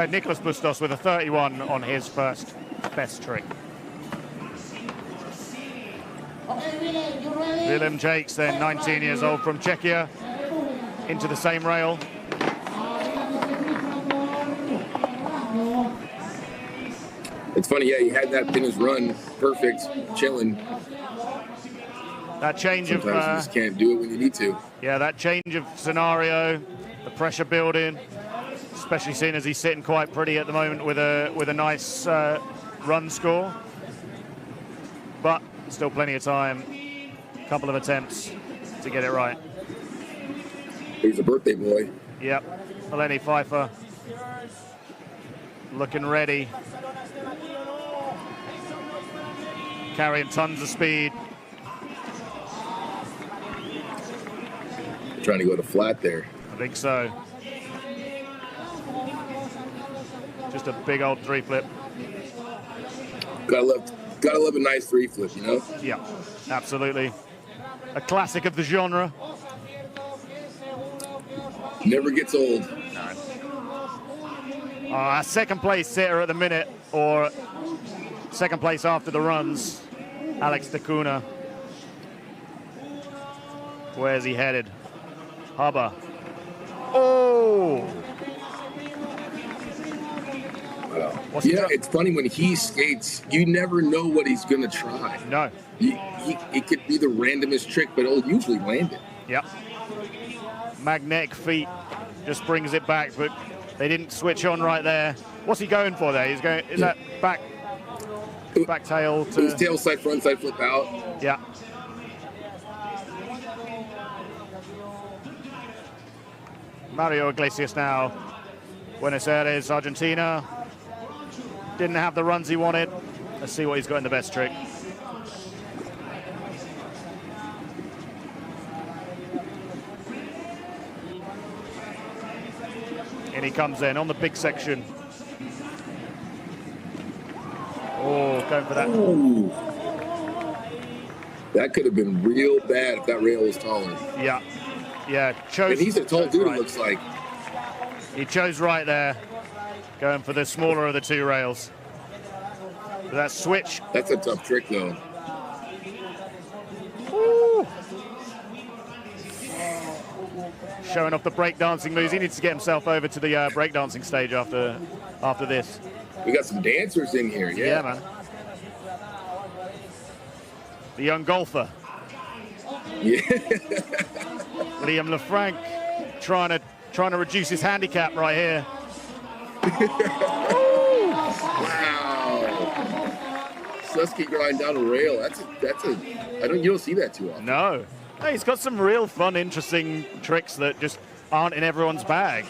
Nicholas Bustos with a 31 on his first best trick. Willem Jakes, then 19 years old from Czechia, into the same rail.
It's funny, yeah, he had that in his run, perfect, chilling.
That change
Sometimes
of...
you just can't do it when you need to.
Yeah, that change of scenario, the pressure building, especially seeing as he's sitting quite pretty at the moment with a nice run score. But still plenty of time, a couple of attempts to get it right.
He's a birthday boy.
Yep, Eleni Pfeiffer looking ready. Carrying tons of speed.
Trying to go to flat there.
I think so. Just a big old three flip.
Gotta love a nice three flip, you know?
Yeah, absolutely. A classic of the genre.
Never gets old.
No. Second place sitter at the minute, or second place after the runs, Alex da Cunha. Where's he headed? Hubba. Oh!
Yeah, it's funny when he skates, you never know what he's going to try.
No.
It could be the randomest trick, but it'll usually land it.
Yep. Magnetic feet just brings it back, but they didn't switch on right there. What's he going for there? He's going, is that back tail to...
It was tail side, front side flip out.
Yeah. Mario Iglesias now. Buenos Aires, Argentina. Didn't have the runs he wanted. Let's see what he's got in the best trick. And he comes in on the big section. Oh, going for that.
Ooh. That could have been real bad if that rail was taller.
Yeah. Yeah, chose.
And he's a tall dude,
right.
It looks like.
He chose right there, going for the smaller of the two rails. That switch.
That's a tough trick, though.
Woo. Showing off the breakdancing moves. He needs to get himself over to the breakdancing stage after this.
We got some dancers in here, yeah.
Yeah, man. The young golfer.
Yeah.
Liam Lefranc trying to reduce his handicap right here.
Wow. Susky grind down a rail. You don't see that too often.
No. Hey, he's got some real fun, interesting tricks that just aren't in everyone's bag.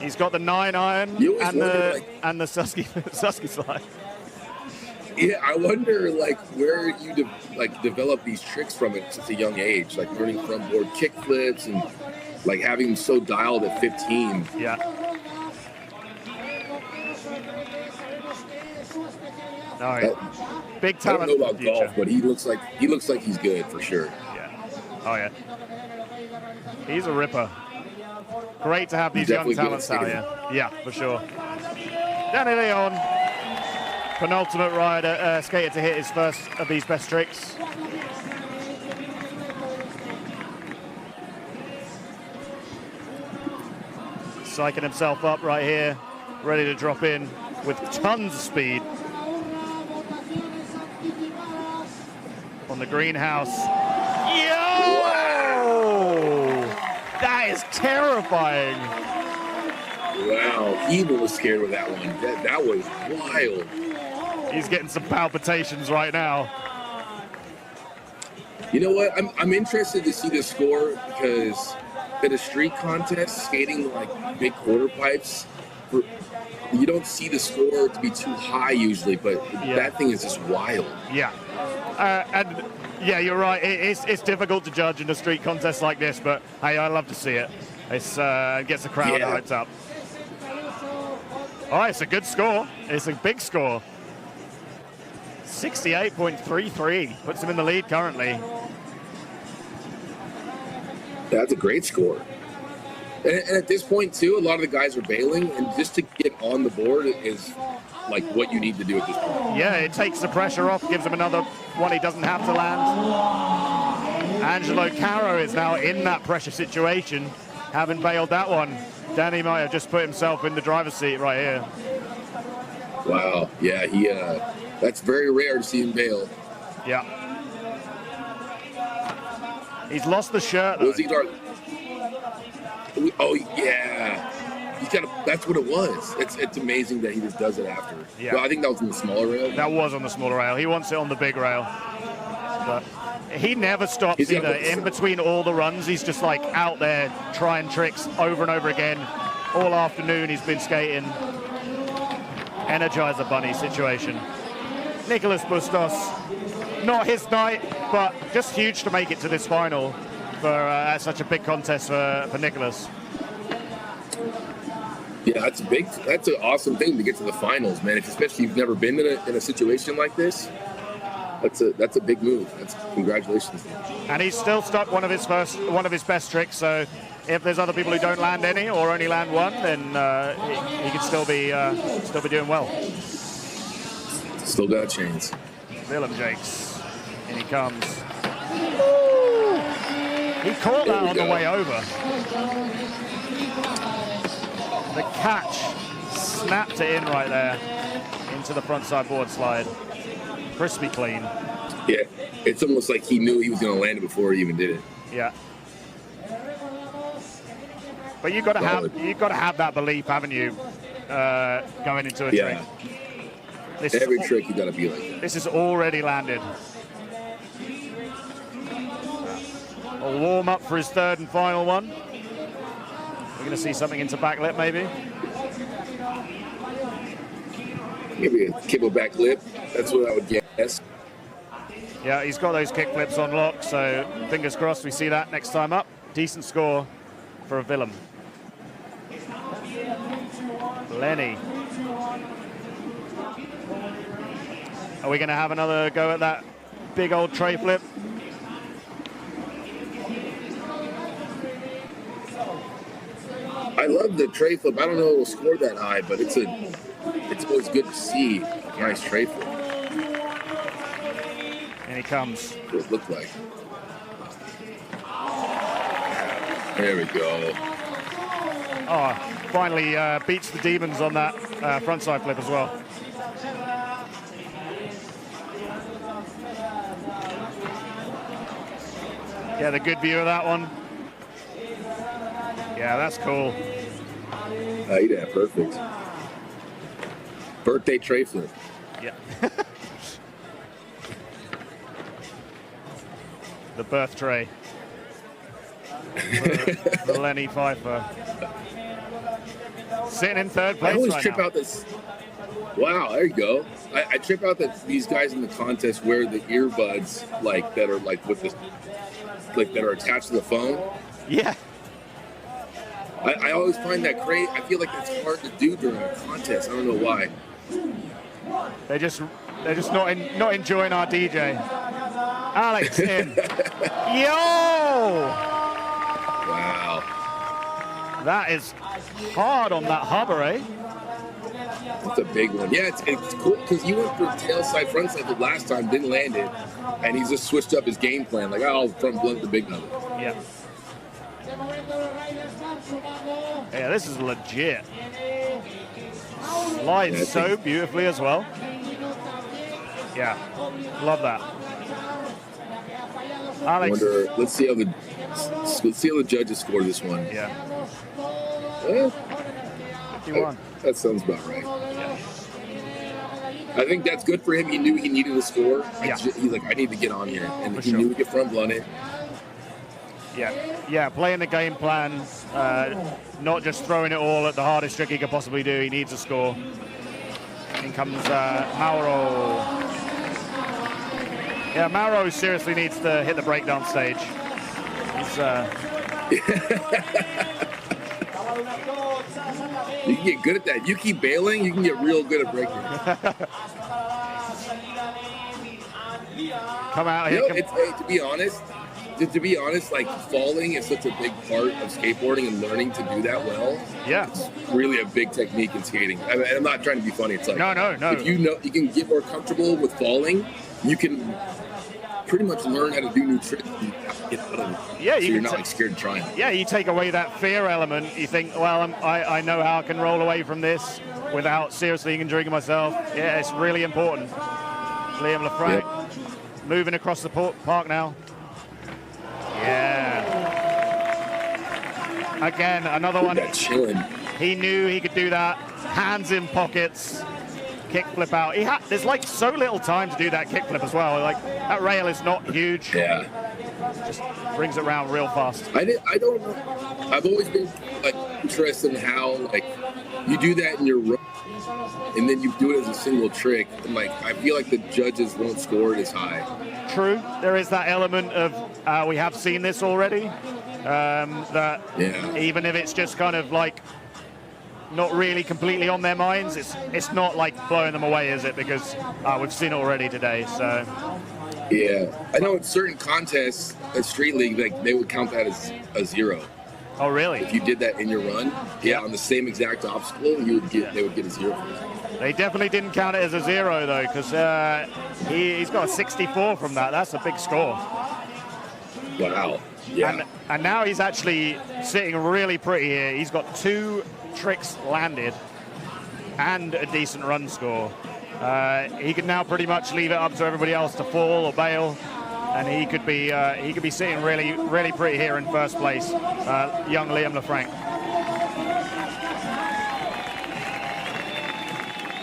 He's got the 9-iron and the Susky slide.
Yeah, I wonder like where you develop these tricks from at such a young age, like learning front board kick flips and like having them so dialed at 15.
Yeah. No, big talent.
I don't know about golf, but he looks like he's good for sure.
Yeah. Oh yeah. He's a ripper. Great to have these young talents out here. Yeah, for sure. Danny Leon, penultimate rider, skater to hit his first of these best tricks. Psyching himself up right here, ready to drop in with tons of speed. On the greenhouse. Yo! Wow. That is terrifying.
Wow, Evil was scared with that one. That was wild.
He's getting some palpitations right now.
You know what? I'm interested to see the score because at a street contest, skating like big quarter pipes, you don't see the score to be too high usually, but that thing is just wild.
Yeah. And yeah, you're right. It's difficult to judge in a street contest like this, but hey, I love to see it. It gets the crowd hyped up. Oh, it's a good score. It's a big score. 68.33 puts him in the lead currently.
That's a great score. And at this point, too, a lot of the guys are bailing, and just to get on the board is like what you need to do at this point.
Yeah, it takes the pressure off, gives him another one he doesn't have to land. Angelo Caro is now in that pressure situation, having bailed that one. Danny might have just put himself in the driver's seat right here.
Wow, yeah, that's very rare to see him bail.
Yeah. He's lost the shirt, though.
Oh, yeah. He's got that's what it was. It's amazing that he just does it after.
Yeah.
Well, I think that was on the smaller rail.
That was on the smaller rail. He wants it on the big rail. But he never stops either. In between all the runs, he's just like out there trying tricks over and over again. All afternoon he's been skating. Energizer Bunny situation. Nicholas Bustos, not his night, but just huge to make it to this final for such a big contest for Nicholas.
Yeah, that's an awesome thing to get to the finals, man. Especially if you've never been in a situation like this. That's a big move. Congratulations.
And he's still stuck one of his best tricks. So if there's other people who don't land any or only land one, then he could still be doing well.
Still got a chance.
Willem Jakes, in he comes. Ooh. He caught that on the way over. The catch snapped it in right there into the frontside board slide. Crispy clean.
Yeah, it's almost like he knew he was going to land it before he even did it.
Yeah. But you've got to have that belief, haven't you? Going into a trick.
Every trick you got to be like that.
This is already landed. A warm up for his third and final one. We're going to see something into back lip, maybe.
Maybe a kibble back lip. That's what I would guess.
Yeah, he's got those kick flips on lock, so fingers crossed we see that next time up. Decent score for a Willem. Lenny. Are we going to have another go at that big old tray flip?
I love the tray flip. I don't know if it'll score that high, but it's always good to see a nice tray flip.
And he comes.
What it looked like. There we go.
Oh, finally beats the demons on that frontside flip as well. Yeah, the good view of that one. Yeah, that's cool.
Yeah, perfect. Birthday tray flip.
Yeah. The birth tray. For Lenny Pfeiffer. Sitting in third place.
I always
right
trip
now.
out this. Wow, there you go. I trip out that these guys in the contest wear the earbuds that are with this that are attached to the phone.
Yeah.
I always find that crazy. I feel like that's hard to do during a contest. I don't know why.
They're just not enjoying our DJ. Alex in. Yo!
Wow.
That is hard on that hover, eh?
That's a big one. Yeah, it's cool because you went for tail side, front side the last time, didn't land it, and he's just switched up his game plan. Like, I'll front blunt the big number.
Yeah. Yeah, this is legit. Slides so beautifully as well. Yeah, love that. Alex.
Let's see how the judges score this one.
Yeah.
51. That sounds about right. Yeah. I think that's good for him. He knew he needed a score.
Yeah.
He's like, I need to get on here, and he
sure.
knew he could front blunt it.
Yeah, playing the game plan, not just throwing it all at the hardest trick he could possibly do. He needs a score. In comes Mauro. Yeah, Mauro seriously needs to hit the breakdown stage. He's,
You can get good at that. If you keep bailing, you can get real good at breaking.
Come out here.
To be honest, like falling is such a big part of skateboarding and learning to do that well.
Yeah.
It's really a big technique in skating. I'm not trying to be funny. It's like,
no.
If you can get more comfortable with falling, you can pretty much learn how to do new tricks and get out of it.
Yeah,
so you're not scared to try them.
Yeah, you take away that fear element. You think, well, I know how I can roll away from this without seriously injuring myself. Yeah, it's really important. Liam Lefranc moving across the park now. Yeah. Again, another one.
Chilling.
He knew he could do that. Hands in pockets. Kickflip out. There's like so little time to do that kickflip as well. Like that rail is not huge.
Yeah.
Just brings it around real fast.
I don't know. I've always been like interested in how like you do that in your run, and then you do it as a single trick, and like I feel like the judges won't score it as high.
True. There is that element of we have seen this already. That even if it's just kind of like not really completely on their minds, it's not like blowing them away, is it? Because we've seen it already today. So
yeah, I know in certain contests at Street League, like they would count that as a 0.
Oh, really?
If you did that in your run, on the same exact obstacle, they would get a 0.
They definitely didn't count it as a 0 though, because he's got a 64 from that. That's a big score.
Wow. Yeah.
And now he's actually sitting really pretty here. He's got 2 tricks landed and a decent run score. He can now pretty much leave it up to everybody else to fall or bail, and he could be sitting really pretty here in first place. Young Liam Lefranc.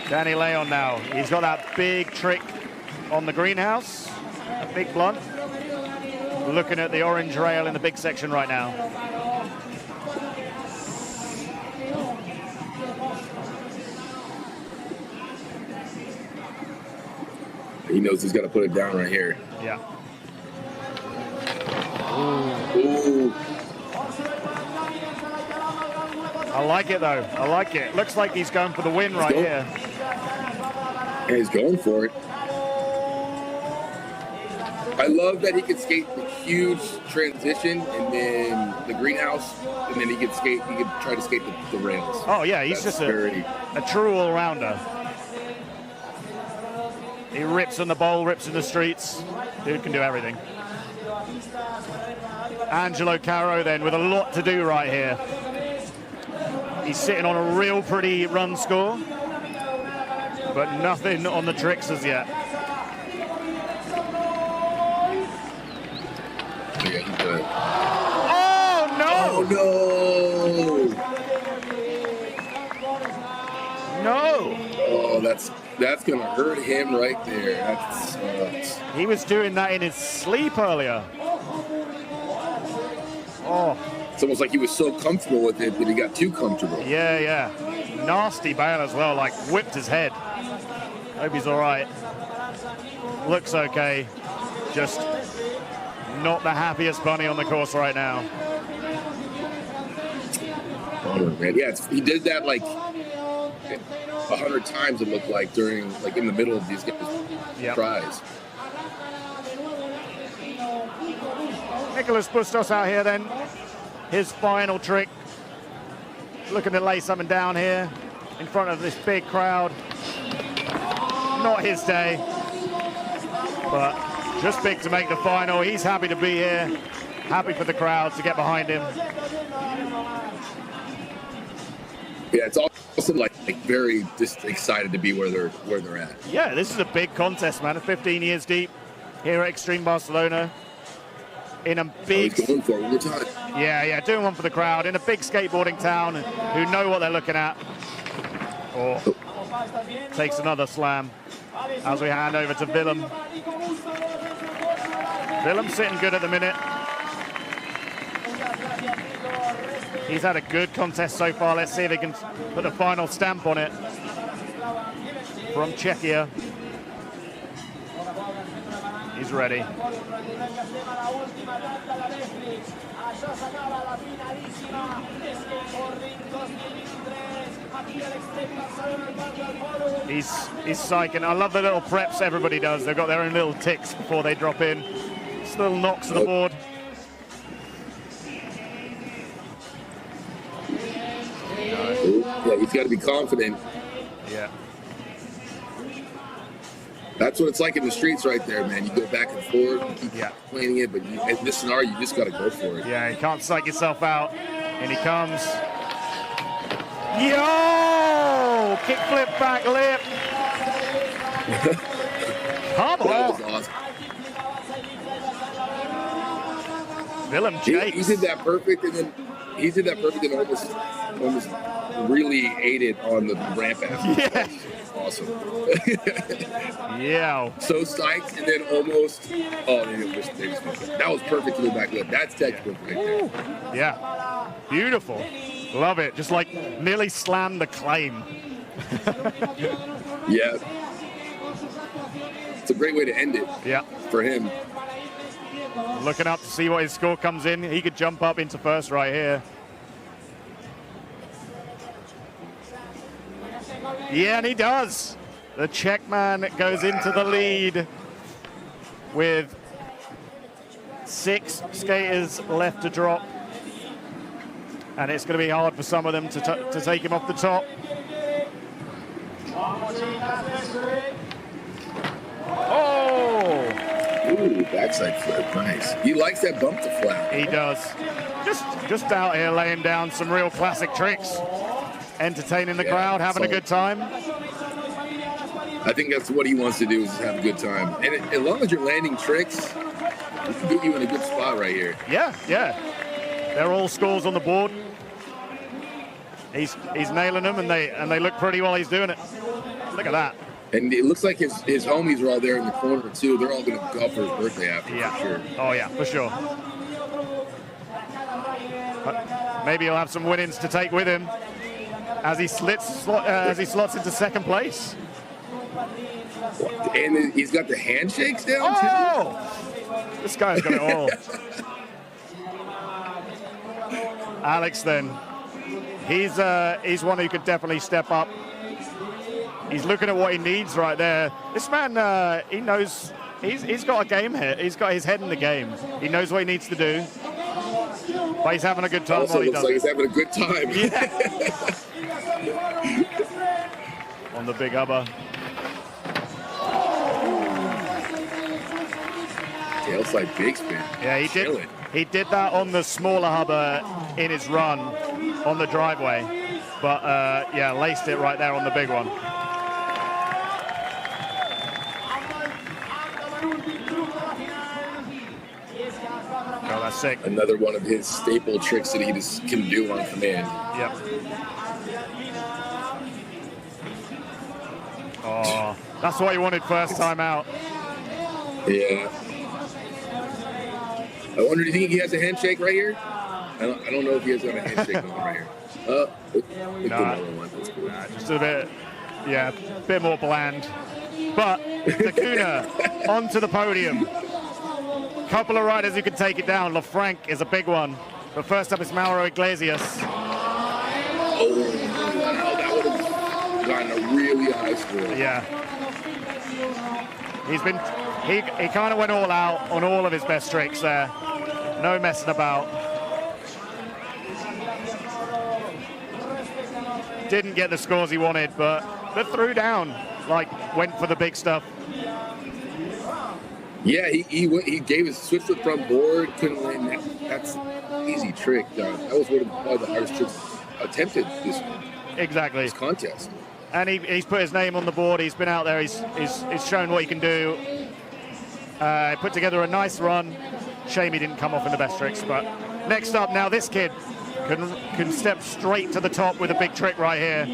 Danny Leon now. He's got that big trick on the greenhouse, a big blunt. Looking at the orange rail in the big section right now.
He knows he's got to put it down right here.
Yeah.
Ooh.
I like it though. I like it. Looks like he's going for the win right here.
And he's going for it. I love that he could skate the huge transition and then the greenhouse, and then he could try to skate the rails.
Oh yeah, he's just a true all-rounder. He rips in the bowl, rips in the streets. Dude can do everything. Angelo Caro then with a lot to do right here. He's sitting on a real pretty run score, but nothing on the tricks as yet. Oh no!
Oh no!
No!
Oh, that's gonna hurt him right there. That sucks.
He was doing that in his sleep earlier. Oh,
It's almost like he was so comfortable with it that he got too comfortable.
Yeah, yeah. Nasty bail as well, like whipped his head. Hope he's all right. Looks okay. Just not the happiest bunny on the course right now.
Oh, man. Yeah, he did that like 100 times, it looked like, during, like, in the middle of these tries.
Nicholas Bustos out here then. His final trick. Looking to lay something down here in front of this big crowd. Not his day, but just big to make the final. He's happy to be here. Happy for the crowd to get behind him.
Yeah, it's also like very just excited to be where they're at.
Yeah, this is a big contest, man. 15 years deep here at Extreme Barcelona. In a big...
He's going for it one more time.
Yeah, doing one for the crowd. In a big skateboarding town who know what they're looking at. Or takes another slam as we hand over to Willem. Willem sitting good at the minute. He's had a good contest so far. Let's see if he can put a final stamp on it. From Czechia. He's ready. He's psyching. I love the little preps everybody does. They've got their own little ticks before they drop in. Just little knocks on the board.
Yeah, he's got to be confident.
Yeah.
That's what it's like in the streets right there, man. You go back and forth, you keep playing it, but in this scenario, you just got to go for it.
Yeah, you can't psych yourself out. And he comes. Yo! Kickflip back lip. Come on.
That was awesome.
Willem
He did that perfect, and then almost really ate it on the ramp after.
Yeah.
Awesome.
Yeah.
So psyched, and then almost. Oh, they just that was perfect to go back lip. That's textbook right there.
Yeah. Beautiful. Love it. Just like nearly slammed the claim.
Yeah. It's a great way to end it.
Yeah.
For him.
Looking up to see what his score comes in. He could jump up into first right here. Yeah, and he does. The Czech man goes into the lead with 6 skaters left to drop. And it's going to be hard for some of them to take him off the top. Oh!
Ooh, backside flip, nice. He likes that bump to flat.
He does. Just out here laying down some real classic tricks. Entertaining the crowd, having a good time.
I think that's what he wants to do, is just have a good time. And as long as you're landing tricks, we can get you in a good spot right here.
Yeah. They're all scores on the board. He's nailing them, and they look pretty while he's doing it. Look at that.
And it looks like his homies are all there in the corner too. They're all going to go for his birthday after, for sure.
Oh yeah, for sure. Maybe he'll have some winnings to take with him as he slots into second place.
And he's got the handshakes down too.
This guy's got it all. Alex, then, he's one who could definitely step up. He's looking at what he needs right there. This man, he knows he's got a game here. He's got his head in the game. He knows what he needs to do. But he's having a good time while he does it.
Looks like he's having a good time.
Yeah. On the big hubba.
Tailslide big spin.
Yeah, he did. He did that on the smaller hubba in his run on the driveway. But yeah, laced it right there on the big one. Oh, that's sick.
Another one of his staple tricks that he just can do on command.
Yep. Oh, that's what he wanted first time out.
Yeah. I wonder, do you think he has a handshake right here? I I don't know if he has on a handshake going right here.
Just a bit, yeah, a bit more bland. But Takuna onto the podium. Couple of riders who can take it down. LaFranc is a big one. But first up is Mauro Iglesias.
Oh, wow, that would have gotten a really high score.
Yeah. He kind of went all out on all of his best tricks there. No messing about. Didn't get the scores he wanted, but threw down, like went for the big stuff.
Yeah, he gave his switch to the front board, couldn't land. That's an easy trick. That was one of the hardest tricks attempted this contest.
And he's put his name on the board. He's been out there. He's shown what he can do. Put together a nice run. Shame he didn't come off in the best tricks. But next up now, this kid can step straight to the top with a big trick right here.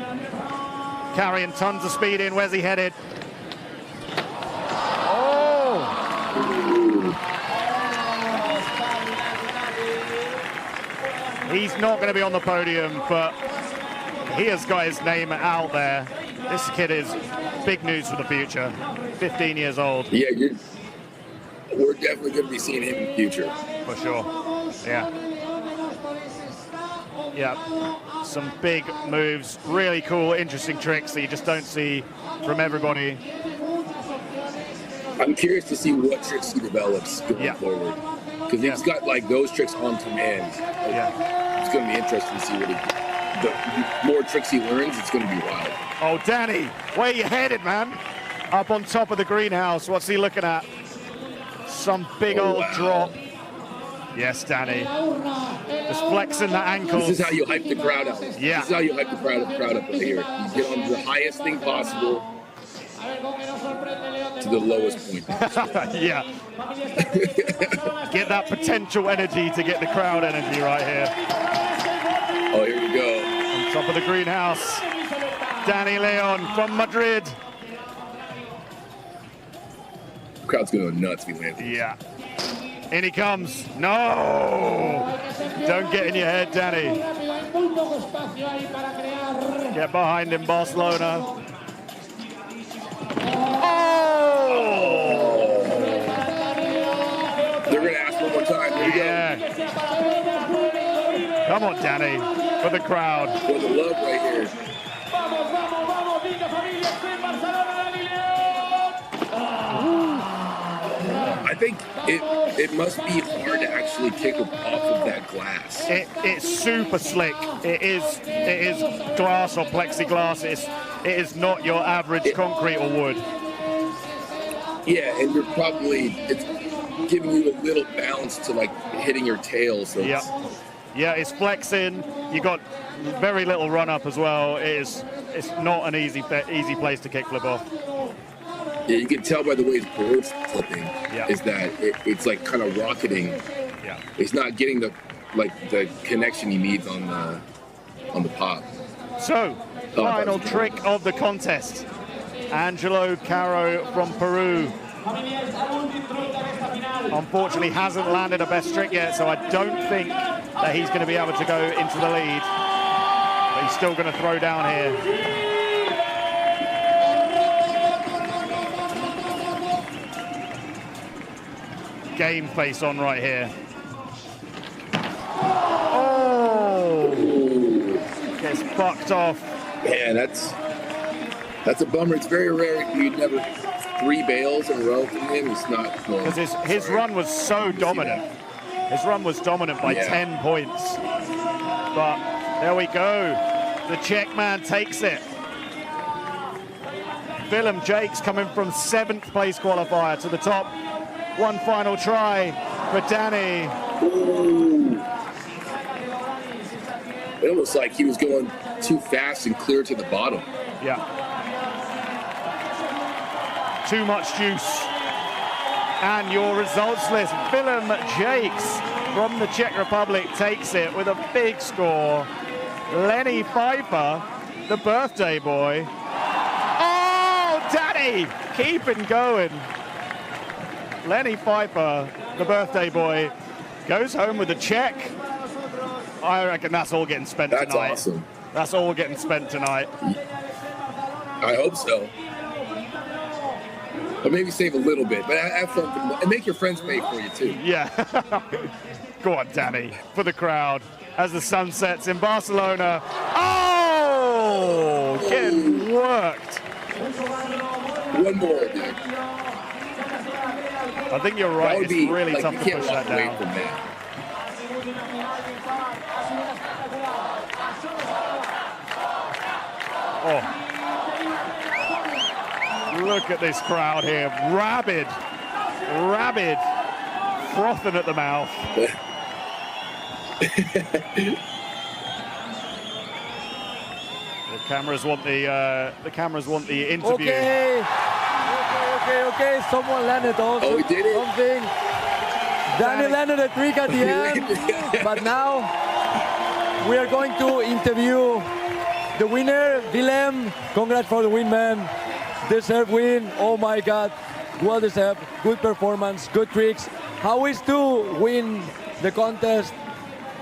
Carrying tons of speed in. Where's he headed? He's not going to be on the podium, but he has got his name out there. This kid is big news for the future. 15 years old.
Yeah, we're definitely going to be seeing him in the future.
For sure. Yeah. Yeah. Some big moves. Really cool, interesting tricks that you just don't see from everybody.
I'm curious to see what tricks he develops going forward. Because he's got like those tricks on command. It's going to be interesting to see what the more tricks he learns, it's going to be wild.
Oh, Danny, where you headed, man? Up on top of the greenhouse. What's he looking at? Some big old drop. Yes, Danny. Just flexing the ankles.
This is how you hype the crowd up.
Yeah.
This is how you hype the crowd up right here. You get on the highest thing possible to the lowest point.
Yeah. Get that potential energy to get the crowd energy right here.
Oh, here we go.
On top of the greenhouse, Danny Leon from Madrid.
The crowd's going to go nuts if he lands.
Yeah. In he comes. No! Don't get in your head, Danny. Get behind him, Barcelona. Oh!
They're going to ask one more time. Here we go.
Come on, Danny, for the crowd.
For the love right here. I think it must be hard to actually kick off of that glass.
It's super slick. It is glass or plexiglass. It is not your average concrete or wood.
Yeah, and it's giving you a little bounce to like hitting your tail. So
it's flexing. You got very little run up as well. It's not an easy place to kickflip off.
Yeah, you can tell by the way his board's flipping is that it's like kind of rocketing.
Yeah.
It's not getting the connection he needs on the pop.
So, final trick of the contest. Angelo Caro from Peru. Unfortunately hasn't landed a best trick yet, so I don't think that he's going to be able to go into the lead. But he's still going to throw down here. Game face on right here. Oh! Gets bucked off.
Man, that's a bummer. It's very rare you'd never 3 bails in a row from him. It's not
because his run was so dominant. His run was dominant by 10 points. But there we go. The Czech man takes it. Willem Jakes coming from 7th place qualifier to the top. One final try for Danny.
Ooh. It almost like he was going too fast and clear to the bottom.
Yeah. Too much juice. And your results list. Willem Jakes from the Czech Republic takes it with a big score. Lenny Pfeiffer, the birthday boy. Oh, Danny, keeping going. Lenny Pfeiffer, the birthday boy, goes home with a check. I reckon that's all getting spent tonight.
That's awesome.
That's all getting spent tonight.
I hope so. But maybe save a little bit. But have fun and make your friends pay for you too.
Yeah. Go on, Danny, for the crowd as the sun sets in Barcelona. Oh, getting worked.
One more, dude.
I think you're right. It's really tough to push that down.
From that.
Oh. Look at this crowd here. Rabid, frothing at the mouth. The cameras want the interview.
Okay. Someone landed also.
Oh, we did it.
Something. Danny landed a trick at the end. But now we are going to interview the winner, Willem. Congrats for the win, man. Deserved win. Oh my God. Well deserved. Good performance. Good tricks. How is to win the contest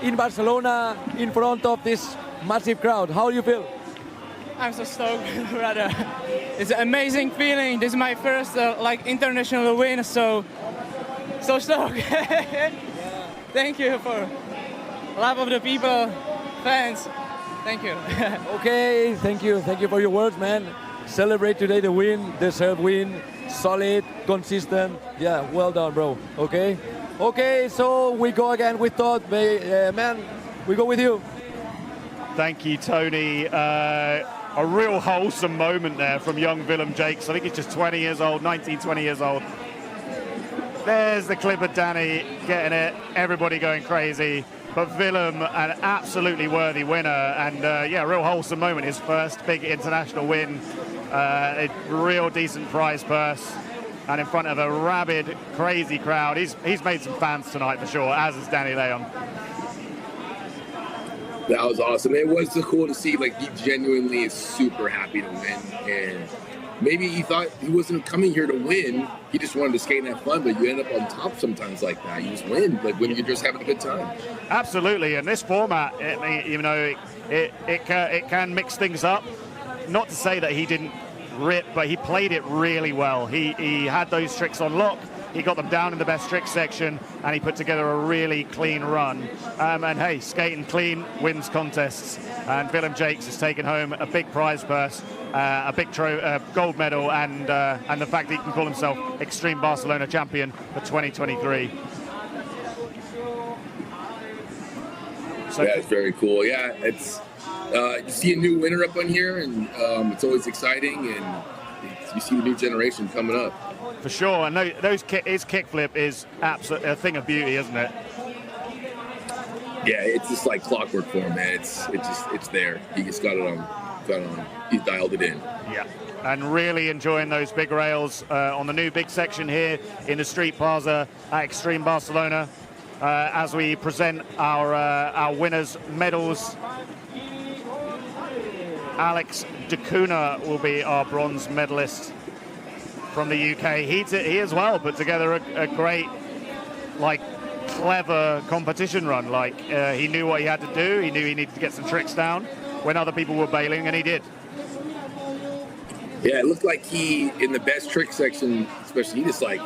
in Barcelona in front of this massive crowd? How do you feel?
I'm so stoked, brother. It's an amazing feeling. This is my first international win, so stoked. Thank you for love of the people, fans. Thank you.
Okay, thank you for your words, man. Celebrate today the win, deserved win, solid, consistent. Yeah, well done, bro. Okay, so we go again with Todd. Man, we go with you.
Thank you, Tony. A real wholesome moment there from young Willem Jakes. I think he's just 20 years old, 19, 20 years old. There's the clip of Danny getting it, everybody going crazy. But Willem, an absolutely worthy winner, and a real wholesome moment. His first big international win, a real decent prize purse, and in front of a rabid, crazy crowd. He's made some fans tonight for sure, as is Danny Leon.
That was awesome. It was so cool to see. Like, he genuinely is super happy to win, and maybe he thought he wasn't coming here to win. He just wanted to skate and have fun, but you end up on top sometimes like that. You just win, like when you're just having a good time.
Absolutely, and this format, it can mix things up. Not to say that he didn't rip, but he played it really well. He had those tricks on lock. He got them down in the best trick section, and he put together a really clean run. And hey, skating clean wins contests. And Willem Jakes has taken home a big prize purse, a big gold medal, and the fact that he can call himself Extreme Barcelona champion for 2023. So
yeah, it's very cool. Yeah, it's you see a new winner up on here, and it's always exciting, and you see the new generation coming up.
For sure, and his kickflip is absolutely a thing of beauty, isn't it?
Yeah, it's just like clockwork for him, man. It's there. He just got it on. He dialed it in.
Yeah, and really enjoying those big rails on the new big section here in the Street Plaza at Extreme Barcelona. As we present our winners' medals. Alex Dacuna will be our bronze medalist from the UK. He as well put together a great, clever competition run. He knew what he had to do. He knew he needed to get some tricks down when other people were bailing, and he did.
Yeah, it looked like he, in the best trick section, especially, he just I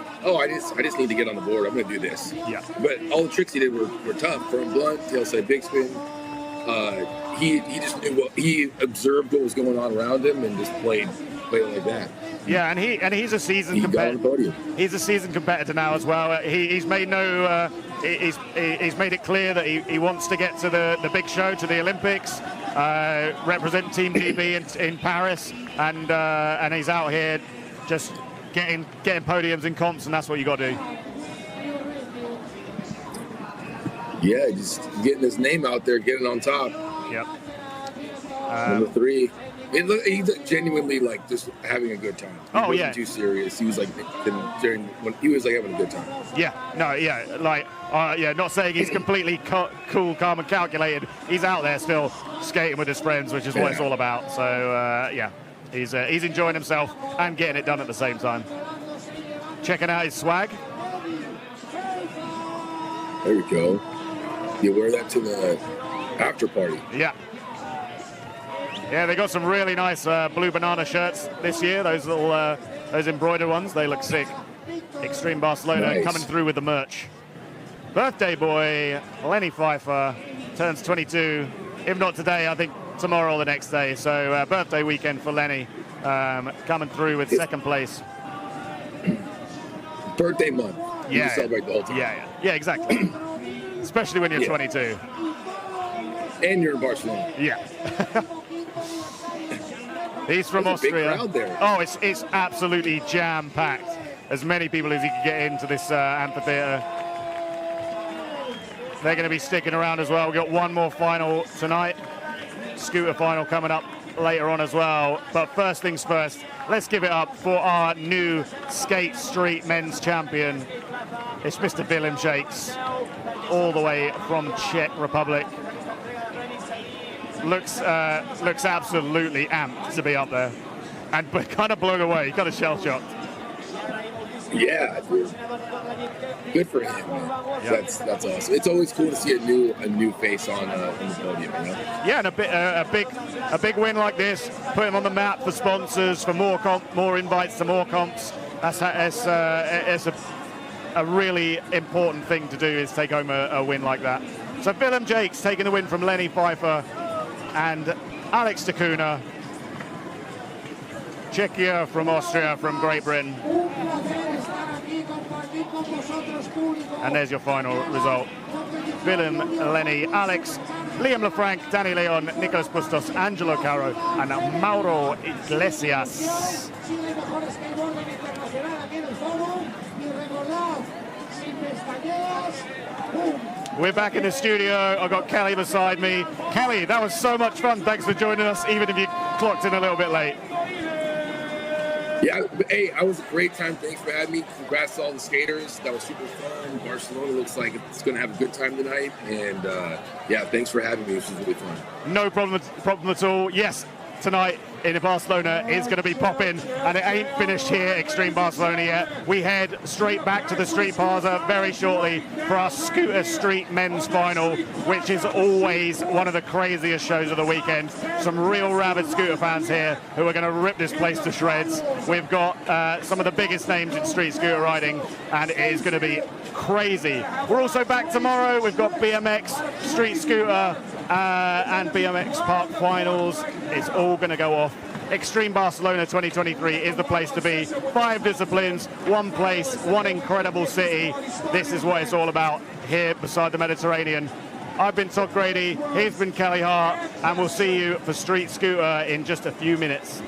just need to get on the board. I'm going to do this.
Yeah.
But all the tricks he did were tough. Front blunt, tail side big spin. He just knew he observed what was going on around him and just played like that.
Yeah, and he's a seasoned competitor. He's a seasoned competitor now as well. He's made he's made it clear that he wants to get to the big show, to the Olympics, represent Team GB in Paris, and he's out here just getting podiums in comps, and that's what you got to do.
Yeah, just getting his name out there, getting on top.
Yep.
Number 3. He's genuinely just having a good time. He wasn't too serious. He was when he was having a good time. Yeah, no, yeah,
not saying he's completely cool, calm, and calculated. He's out there still skating with his friends, which is what it's all about. So he's enjoying himself and getting it done at the same time. Checking out his swag.
There we go. You wear that to the after party.
Yeah. Yeah, they got some really nice blue banana shirts this year. Those little, those embroidered ones, they look sick. Extreme Barcelona
Nice.
coming through with the merch. Birthday boy Lenny Pfeiffer turns 22. If not today, I think tomorrow or the next day. So birthday weekend for Lenny, coming through with second place.
Birthday month. You
Yeah,
can celebrate the whole time.
yeah, exactly. Especially when you're 22.
And you're in Barcelona.
Yeah. He's from
There's a big
Austria.
crowd there.
Oh, it's absolutely jam-packed. As many people as you can get into this amphitheater. They're going to be sticking around as well. We've got one more final tonight. Scooter final coming up later on as well. But first things first, let's give it up for our new Skate Street men's champion. It's Mr. Willem Jakes, all the way from Czech Republic. Looks absolutely amped to be up there, and kind of blown away, kind of shell-shocked.
Yeah, dude. Good for him, man.
Yeah.
That's awesome. It's always cool to see a new face on the podium, you know?
Yeah, and a big win like this, put him on the map for sponsors, for more invites to more comps. That's a really important thing to do, is take home a win like that. So Willem Jakes taking the win from Lenny Pfeiffer and Alex Takuna. Czechia from Austria, from Great Britain. And there's your final result. Willem, Lenny, Alex, Liam Lefranc, Danny Leon, Nicolas Bustos, Angelo Caro, and Mauro Iglesias. We're back in the studio. I've got Kelly beside me. Kelly, that was so much fun. Thanks for joining us, even if you clocked in a little bit late.
Yeah, hey, I was a great time. Thanks for having me. Congrats to all the skaters. That was super fun. Barcelona looks like it's going to have a good time tonight. And yeah, thanks for having me. This was really fun.
No problem at all. Yes, tonight in Barcelona is going to be popping, and it ain't finished here, Extreme Barcelona, yet. We head straight back to the Street Plaza very shortly for our Scooter Street men's final, which is always one of the craziest shows of the weekend. Some real rabid scooter fans here who are going to rip this place to shreds. We've got some of the biggest names in street scooter riding, and it is going to be crazy. We're also back tomorrow. We've got BMX, street scooter, and BMX Park finals. It's all going to go off. Extreme Barcelona 2023 is the place to be. 5 disciplines, one place, one incredible city. This is what it's all about here beside the Mediterranean. I've been Todd Grady, he's been Kelly Hart, and we'll see you for Street Scooter in just a few minutes.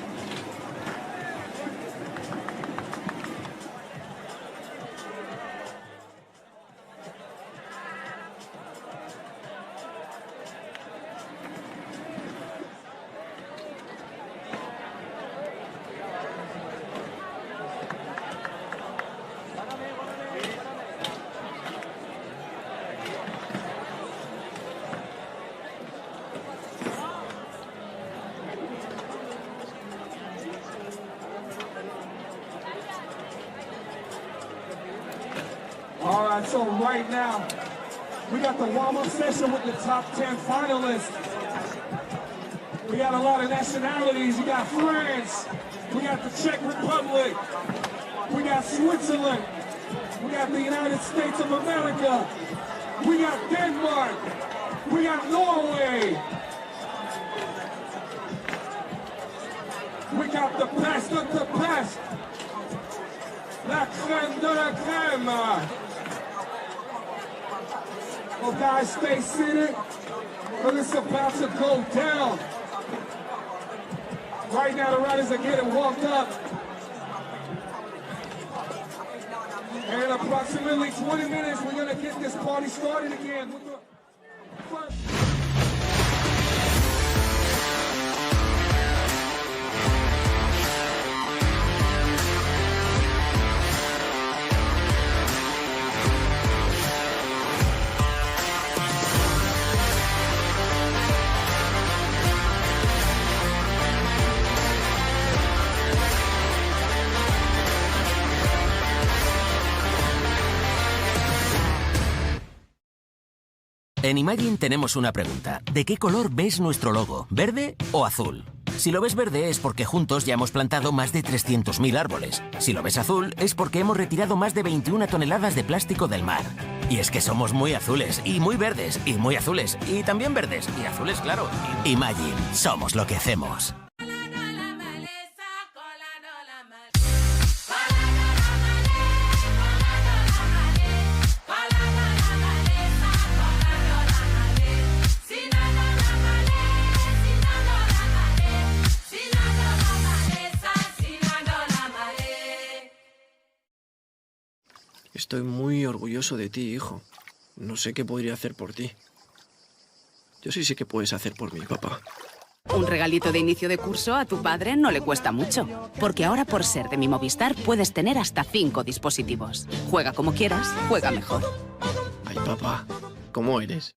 All right, so right now, we got the warm-up session with the top 10 finalists. We got a lot of nationalities. You got France, we got the Czech Republic, we got Switzerland, we got the United States of America, we got Denmark, we got Norway, we got the best of the best, la crème de la crème. Well, guys, stay seated, because it's about to go down. Right now, the riders are getting walked up. And in approximately 20 minutes, we're going to get this party started again. With the
En Imagine tenemos una pregunta. ¿De qué color ves nuestro logo? ¿Verde o azul? Si lo ves verde es porque juntos ya hemos plantado más de 300.000 árboles. Si lo ves azul es porque hemos retirado más de 21 toneladas de plástico del mar. Y es que somos muy azules, y muy verdes, y muy azules, y también verdes, y azules, claro. Imagine, somos lo que hacemos.
Estoy muy orgulloso de ti, hijo. No sé qué podría hacer por ti. Yo sí sé qué puedes hacer por mí, papá.
Un regalito de inicio de curso a tu padre no le cuesta mucho, porque ahora por ser de mi Movistar puedes tener hasta 5 dispositivos. Juega como quieras, juega mejor.
Ay, papá, ¿cómo eres?